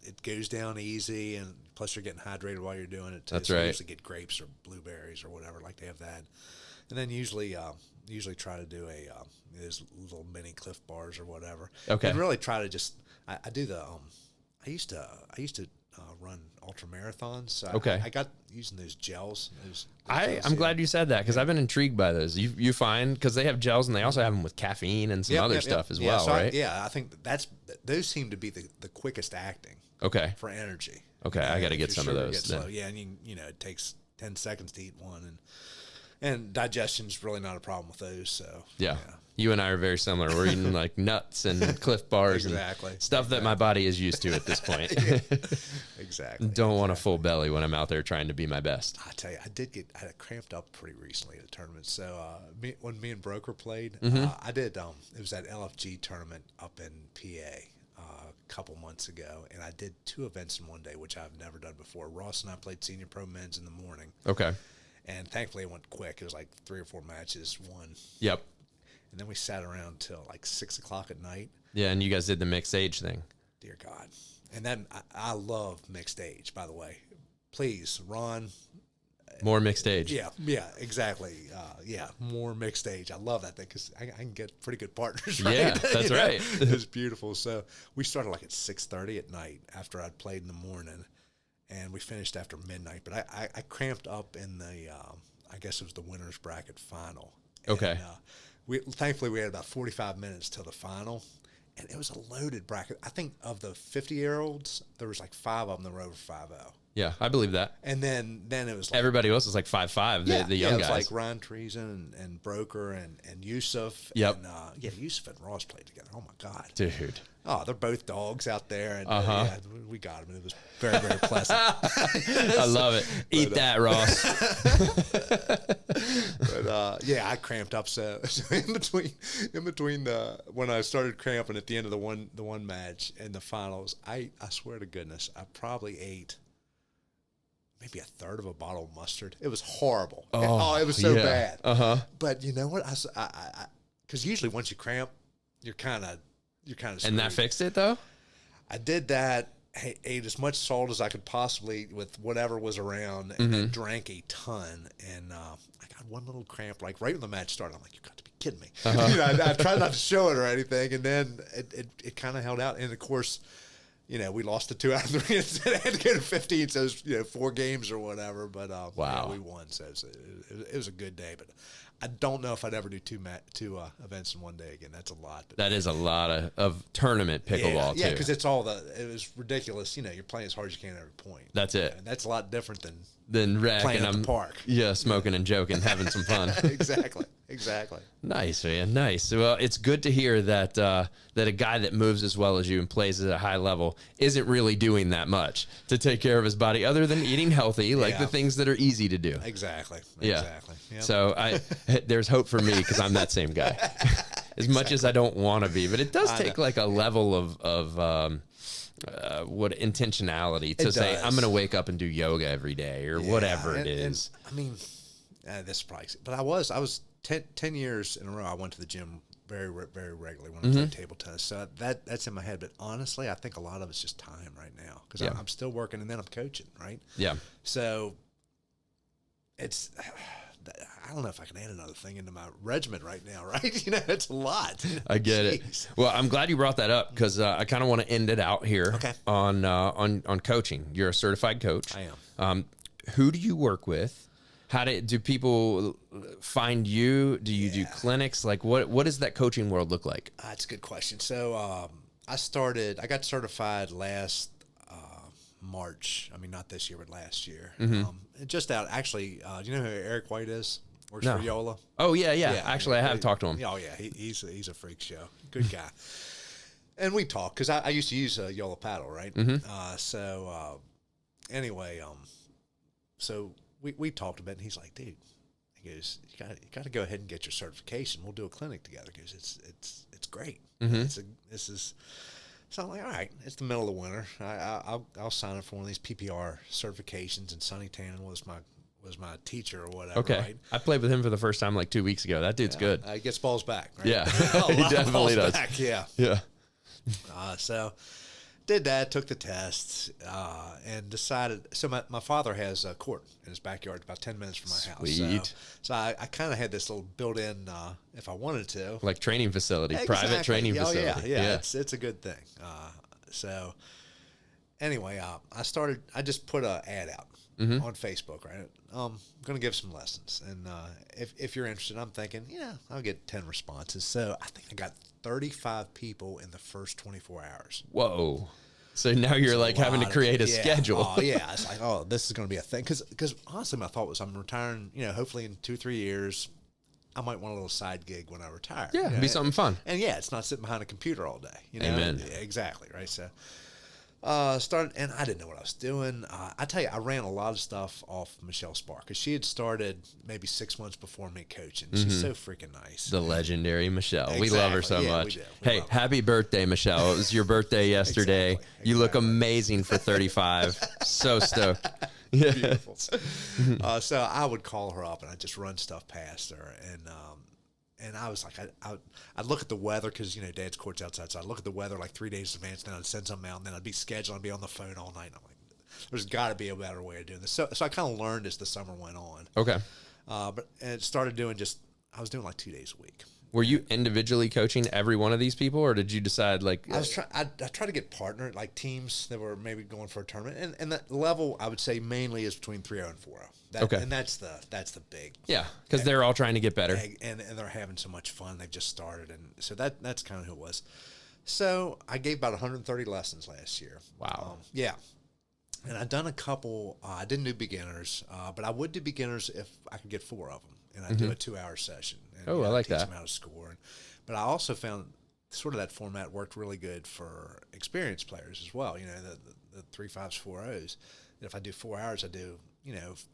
it goes down easy, and plus you're getting hydrated while you're doing it too. That's so right. I usually get grapes or blueberries or whatever. Like they have that, and then usually try to do those little mini Cliff Bars or whatever. Okay. And really try to just I do the I used to run ultra marathons. So Okay. I got using those gels. I'm glad you said that because I've been intrigued by those. You find because they have gels and they also have them with caffeine and some other stuff as well, so right? I think those seem to be the quickest acting. Okay. For energy. Okay, I got to get some of those. Slow. Yeah, and it takes 10 seconds to eat one, and digestion's really not a problem with those. So yeah. You and I are very similar. We're eating like nuts and Cliff Bars and stuff that my body is used to at this point. Exactly. Don't want a full belly when I'm out there trying to be my best. I tell you, I had cramped up pretty recently at a tournament. So when me and Broker played, I did. It was that LFG tournament up in PA a couple months ago, and I did 2 events in one day, which I've never done before. Ross and I played senior pro men's in the morning. Okay. And thankfully it went quick. It was like 3 or 4 matches, won. Yep. And then we sat around till like 6 o'clock at night. Yeah, and you guys did the mixed age thing. Dear God. And then I love mixed age, by the way. Please, Ron. More mixed age. Yeah, exactly. More mixed age. I love that thing because I can get pretty good partners, right? Yeah, that's right. It was beautiful. So we started like at 6:30 at night after I'd played in the morning, and we finished after midnight. But I cramped up in the, I guess it was the winner's bracket final. Okay. And, thankfully, we had about 45 minutes till the final, and it was a loaded bracket. I think of the 50-year-olds, there was like 5 of them that were over 5-0. Yeah, I believe that. And then it was like, everybody else was like 5'5", the young guys. it was like Ryan Treason and Broker and Yusuf. Yep. And, Yusuf and Ross played together. Oh, my God. Dude. Oh, they're both dogs out there. And we got them. And it was very, very pleasant. I love it. Eat that, Ross. But, I cramped up. So in between when I started cramping at the end of the one match and the finals, I swear to goodness, I probably ate maybe a third of a bottle of mustard. It was horrible. It was so bad. But you know what? Because usually once you cramp, you're kind of screwed. And that fixed it though? I did that. Ate as much salt as I could possibly with whatever was around, and then drank a ton. And I got one little cramp, like right when the match started. I'm like, you got to be kidding me. I tried not to show it or anything, and then it kind of held out. And of course, we lost the 2 out of 3 and had to go to 15, so it was 4 games or whatever. But we won, so it was a good day. But I don't know if I'd ever do two events in one day again. That's a lot. But that is a lot of tournament pickleball too. Yeah, because it was ridiculous. You're playing as hard as you can at every point. That's it. And that's a lot different than rec playing and at the park. Yeah, smoking and joking, having some fun. Exactly. Nice, man. Nice. Well, it's good to hear that a guy that moves as well as you and plays at a high level isn't really doing that much to take care of his body other than eating healthy, like the things that are easy to do. Exactly. Yeah. Yep. So There's hope for me because I'm that same guy. As much as I don't want to be, but it does take like a level of what intentionality to say I'm going to wake up and do yoga every day or whatever it is. And, I mean, this is probably, but I was 10 years in a row. I went to the gym very regularly when I played table tennis. So that's in my head. But honestly, I think a lot of it's just time right now because I'm still working and then I'm coaching, right? Yeah. So it's, I don't know if I can add another thing into my regimen right now, right? You know, it's a lot. I get it. Well, I'm glad you brought that up because I kind of want to end it out here on coaching. You're a certified coach. I am. Who do you work with? Do people find you? Do you do clinics? Like what does that coaching world look like? That's a good question. So I got certified last March. I mean, not this year, but last year. Just out, actually, do you know who Eric White is? Works for Yola. Oh, yeah. Actually, I have talked to him. Oh, yeah. He's a freak show. Good guy. And we talk because I used to use a Yola paddle, right? Anyway, so we talked about it, and he's like, dude, he goes, you got to go ahead and get your certification. We'll do a clinic together because it's great. So I'm like, all right, it's the middle of the winter. I'll sign up for one of these PPR certifications, and Sonny Tannen was my teacher or whatever. Okay, right? I played with him for the first time like 2 weeks ago. That dude's good. He gets balls back. Right? Yeah, he definitely does. Back, yeah. So did that, took the tests, and decided. So my father has a court in his backyard, about 10 minutes from my house. Sweet. So I kind of had this little built-in, if I wanted to, like training facility, private training facility. Yeah. It's a good thing. So anyway, I just put an ad out on Facebook, right? I'm going to give some lessons. And if you're interested, I'm thinking, I'll get 10 responses. So I think I got 35 people in the first 24 hours. Whoa. So now you're like having to create a schedule. Oh, yeah. It's like, this is going to be a thing. Because honestly, my thought was I'm retiring, hopefully in 2-3 years, I might want a little side gig when I retire. Yeah, it'd be something fun. And it's not sitting behind a computer all day. Amen. Yeah, exactly, right? So started, and I didn't know what I was doing. I tell you, I ran a lot of stuff off Michelle Spark because she had started maybe 6 months before me coaching. She's so freaking nice. The legendary Michelle. Exactly. We love her so much. Hey, happy birthday, Michelle. It was your birthday yesterday. Exactly. You look amazing for 35. So stoked. Yeah. Beautiful. So I would call her up and I'd just run stuff past her. And I was like, I'd look at the weather because, Dad's court's outside. So I'd look at the weather like 3 days in advance. Then I'd send something out. And then I'd be scheduling. I'd be on the phone all night. And I'm like, there's got to be a better way of doing this. So I kind of learned as the summer went on. Okay. But it started doing I was doing like 2 days a week. Were you individually coaching every one of these people, or did you decide like? I tried to get partnered, like teams that were maybe going for a tournament, and that level I would say mainly is between 3-0 and 4-0. Okay, and that's the big. Yeah, because they're all trying to get better, and they're having so much fun. They've just started, and so that's kind of who it was. So I gave about 130 lessons last year. Wow. Yeah. And I'd done a couple. I didn't do beginners, but I would do beginners if I could get 4 of them, and I'd do a 2-hour session. And, I like teach that. them how to score. But I also found sort of that format worked really good for experienced players as well. The 3-5s, 4-0s. If I do 4 hours, I do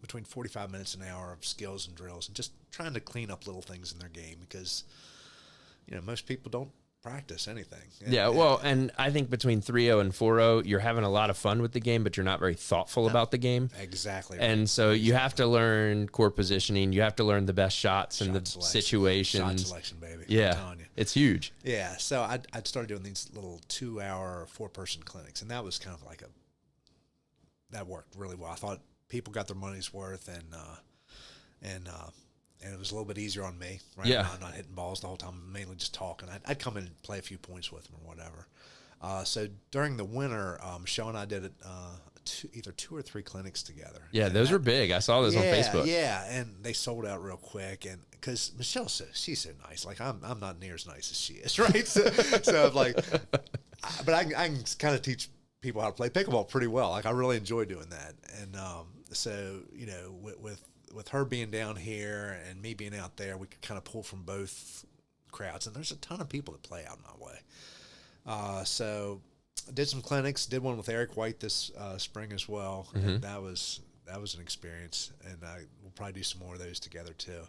between 45 minutes and an hour of skills and drills, and just trying to clean up little things in their game because most people don't practice anything. And I think between 3-0 and 4-0, you're having a lot of fun with the game, but you're not very thoughtful about the game. Exactly. Right. And so you have to learn court positioning. You have to learn the best shots and the situations. Shot selection, baby. Yeah, I'm telling you. it's huge. Yeah, so I'd started doing these little 2-hour, 4-person clinics, and that was kind of like that worked really well. I thought people got their money's worth, and it was a little bit easier on me, right? Yeah. I'm not hitting balls the whole time, mainly just talking. I'd come in and play a few points with them or whatever. So during the winter, Michelle and I did either 2 or 3 clinics together. Yeah, those were big. I saw those on Facebook. Yeah, and they sold out real quick. And because Michelle says she's so nice, like I'm not near as nice as she is, right? So I'm like, but I can kind of teach people how to play pickleball pretty well. Like I really enjoy doing that. And so with her being down here and me being out there, we could kind of pull from both crowds. And there's a ton of people that play out my way. So I did some clinics, did one with Eric White this spring as well. And that was that was an experience, and we'll probably do some more of those together too.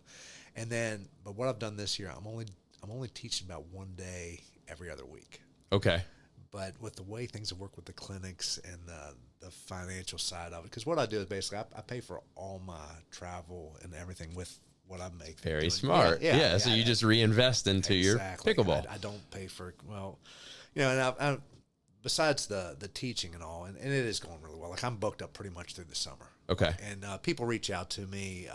And then, but what I've done this year, I'm only teaching about one day every other week. Okay. But with the way things have worked with the clinics and the financial side of it, because what I do is basically I pay for all my travel and everything with what I make. Very smart. Yeah. So you just reinvest into your pickleball. I don't pay for, well, and I besides the teaching and all, and it is going really well. Like I'm booked up pretty much through the summer. Okay. And people reach out to me,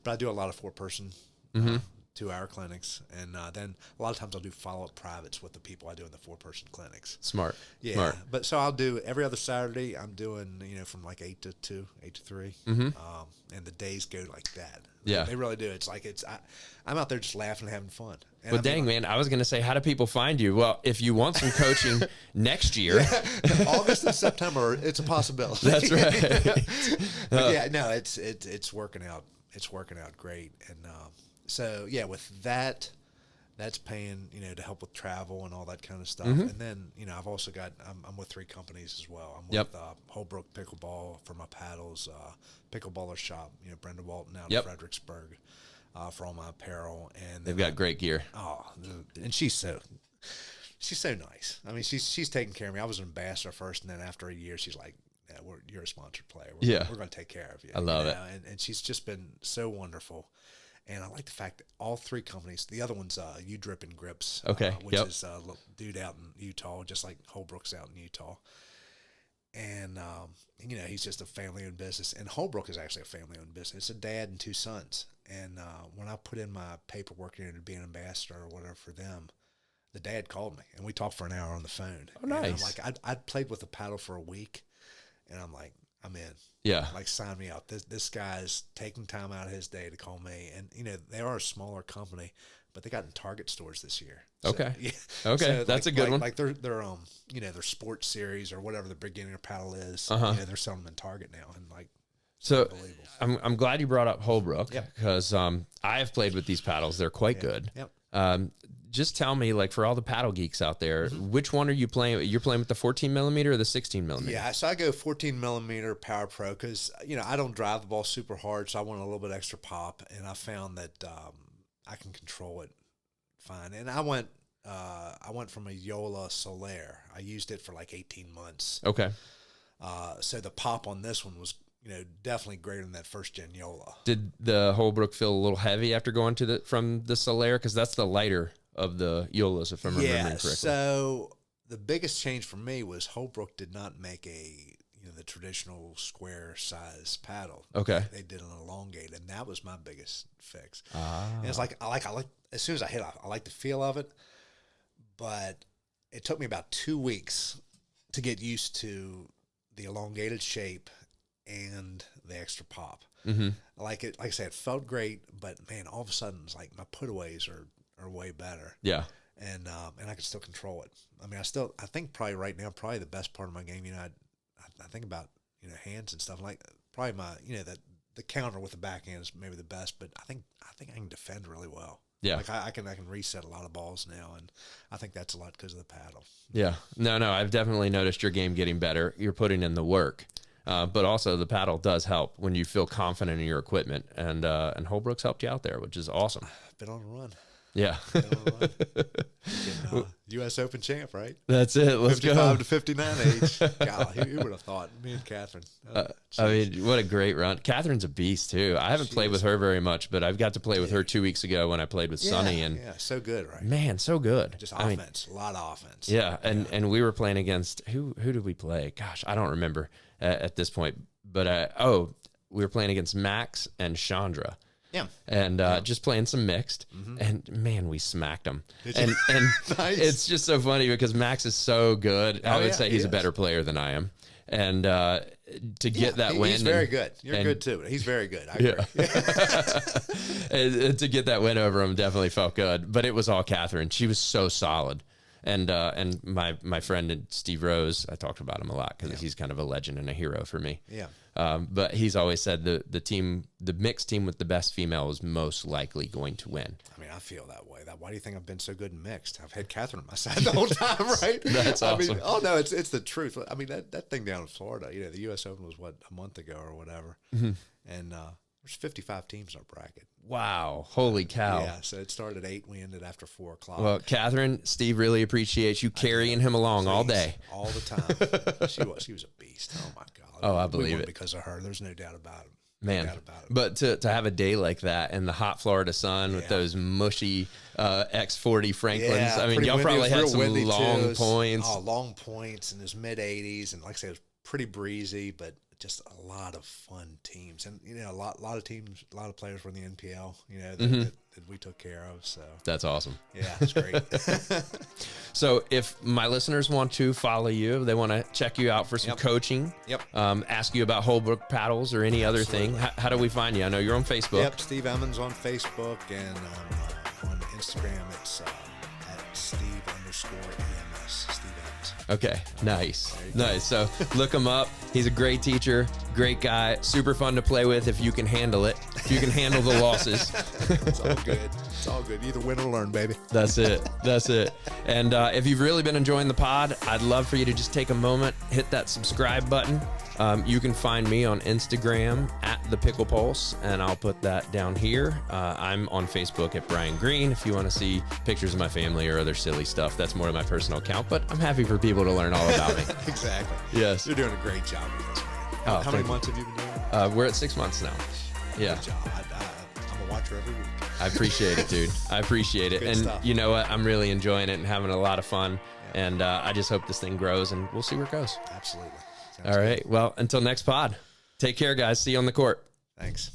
but I do a lot of 4-person, 2-hour clinics, and then a lot of times I'll do follow-up privates with the people I do in the 4-person clinics. Smart. Yeah. Smart. But so I'll do every other Saturday. I'm doing from like 8 to 2, 8 to 3, and the days go like that. Yeah, they really do. It's like I'm out there just laughing and having fun. And well, dang, man, I was going to say, how do people find you? Well, if you want some coaching next year. August and September, it's a possibility. That's right. Yeah, no, it's working out. It's working out great. And so, yeah, with that, that's paying, to help with travel and all that kind of stuff. And then, I've also got, I'm with 3 companies as well. I'm with Holbrook Pickleball for my paddles, Pickleballer Shop, Brenda Walton out in Fredericksburg. For all my apparel, and they've got great gear. Oh, and she's so nice. I mean, she's taking care of me. I was an ambassador first, and then after a year, she's like, "Yeah, you're a sponsored player. We're going to take care of you." I love it, and she's just been so wonderful. And I like the fact that all 3 companies, the other one's You Drip and Grips, which is a little dude out in Utah, just like Holbrook's out in Utah. And, he's just a family-owned business. And Holbrook is actually a family-owned business. It's a dad and 2 sons. And when I put in my paperwork to be an ambassador or whatever for them, the dad called me. And we talked for an hour on the phone. Oh, nice. And I'm like, I'd played with the paddle for a week. And I'm like, I'm in. Yeah. Like, sign me up. This guy's taking time out of his day to call me. And, they are a smaller company, but they got in Target stores this year. So, okay. Yeah. Okay. So that's a good one. Like their their sports series or whatever the beginner paddle is, they're selling them in Target now. And like, so I'm glad you brought up Holbrook because I have played with these paddles. They're quite good. Yep. Just tell me, like, for all the paddle geeks out there, which one are you playing? You're playing with the 14 millimeter or the 16 millimeter? Yeah, so I go 14 millimeter Power Pro because, I don't drive the ball super hard, so I want a little bit extra pop, and I found that I can control it fine. And I went from a Yola Solaire. I used it for like 18 months. Okay. So the pop on this one was, definitely greater than that first gen Yola. Did the Holbrook feel a little heavy after going from the Solaire? Because that's the lighter of the Yolas, if I'm remembering correctly. So the biggest change for me was Holbrook did not make the traditional square size paddle. Okay. They did an elongated, and that was my biggest fix. And it's like I like as soon as I hit off, I like the feel of it, but it took me about 2 weeks to get used to the elongated shape and the extra pop. Like I said, it felt great, but man, all of a sudden it's like my putaways are way better. Yeah. And I can still control it. I mean, I think probably right now, probably the best part of my game, I think about, hands and stuff like probably my, that the counter with the backhand is maybe the best, but I think I can defend really well. Yeah. Like I can reset a lot of balls now, and I think that's a lot because of the paddle. Yeah. No, I've definitely noticed your game getting better. You're putting in the work. But also the paddle does help when you feel confident in your equipment, and Holbrook's helped you out there, which is awesome. I've been on a run. Yeah. U.S. Open champ, right? That's it. Let's 55 go. to 59 age. God, who would have thought? Me and Catherine. I mean, what a great run. Catherine's a beast, too. I haven't played with her very much, but I've got to play with her 2 weeks ago when I played with Sonny. And so good, right? Man, so good. Just offense, a lot of offense. Yeah, and we were playing against, who did we play? Gosh, I don't remember at this point. But, we were playing against Max and Chandra. Yeah. And just playing some mixed, and man, we smacked them. And nice. It's just so funny because Max is so good. I would say he's a better player than I am. And to get that win. He's very good. You're good too. He's very good. I agree. And to get that win over him definitely felt good. But it was all Catherine. She was so solid. And my friend Steve Rose, I talked about him a lot because he's kind of a legend and a hero for me. Yeah. But he's always said the mixed team with the best female is most likely going to win. I mean, I feel that way. Why do you think I've been so good in mixed? I've had Catherine on my side the whole time, right? That's awesome. I mean, oh no, it's the truth. I mean, that thing down in Florida, the U.S. Open was a month ago or whatever, and there's 55 teams in our bracket. Wow. Holy cow. Yeah, so it started at 8, we ended after 4 o'clock. Well, Catherine, Steve really appreciates you carrying him along all day. All the time. She was a beast. Oh, my God. Oh, I believe it. Because of her. There's no doubt about it. Man, but to have a day like that in the hot Florida sun with those mushy X40 Franklins, I mean, y'all probably had some long points. Oh, long points in his mid-80s. And like I said, it was pretty breezy, but just a lot of fun teams. And, a lot of teams, a lot of players were in the NPL, that we took care of. So that's awesome. Yeah, it's great. So if my listeners want to follow you, they want to check you out for some coaching, ask you about Holbrook paddles or any other thing, how do we find you? I know you're on Facebook. Yep, Steve Emmons on Facebook, and on Instagram it's at Steve_EMS, Steve Emmons. Okay, nice. So look him up. He's a great teacher, great guy, super fun to play with if you can handle it, if you can handle the losses. It's all good. It's all good. Either win or learn, baby. That's it. And if you've really been enjoying the pod, I'd love for you to just take a moment, hit that subscribe button. You can find me on Instagram at the Pickle Pulse, and I'll put that down here. I'm on Facebook at Brian Green. If you want to see pictures of my family or other silly stuff, that's more of my personal account, but I'm happy for people to learn all about me. Exactly. Yes. You're doing a great job with this, man. How many months have you been doing it? We're at 6 months now. Yeah. Good job. I'm a watcher every week. I appreciate it, dude. I appreciate it. And stuff. You know what? I'm really enjoying it and having a lot of fun. Yeah. And I just hope this thing grows, and we'll see where it goes. Absolutely. All right. Well, until next pod, take care, guys. See you on the court. Thanks.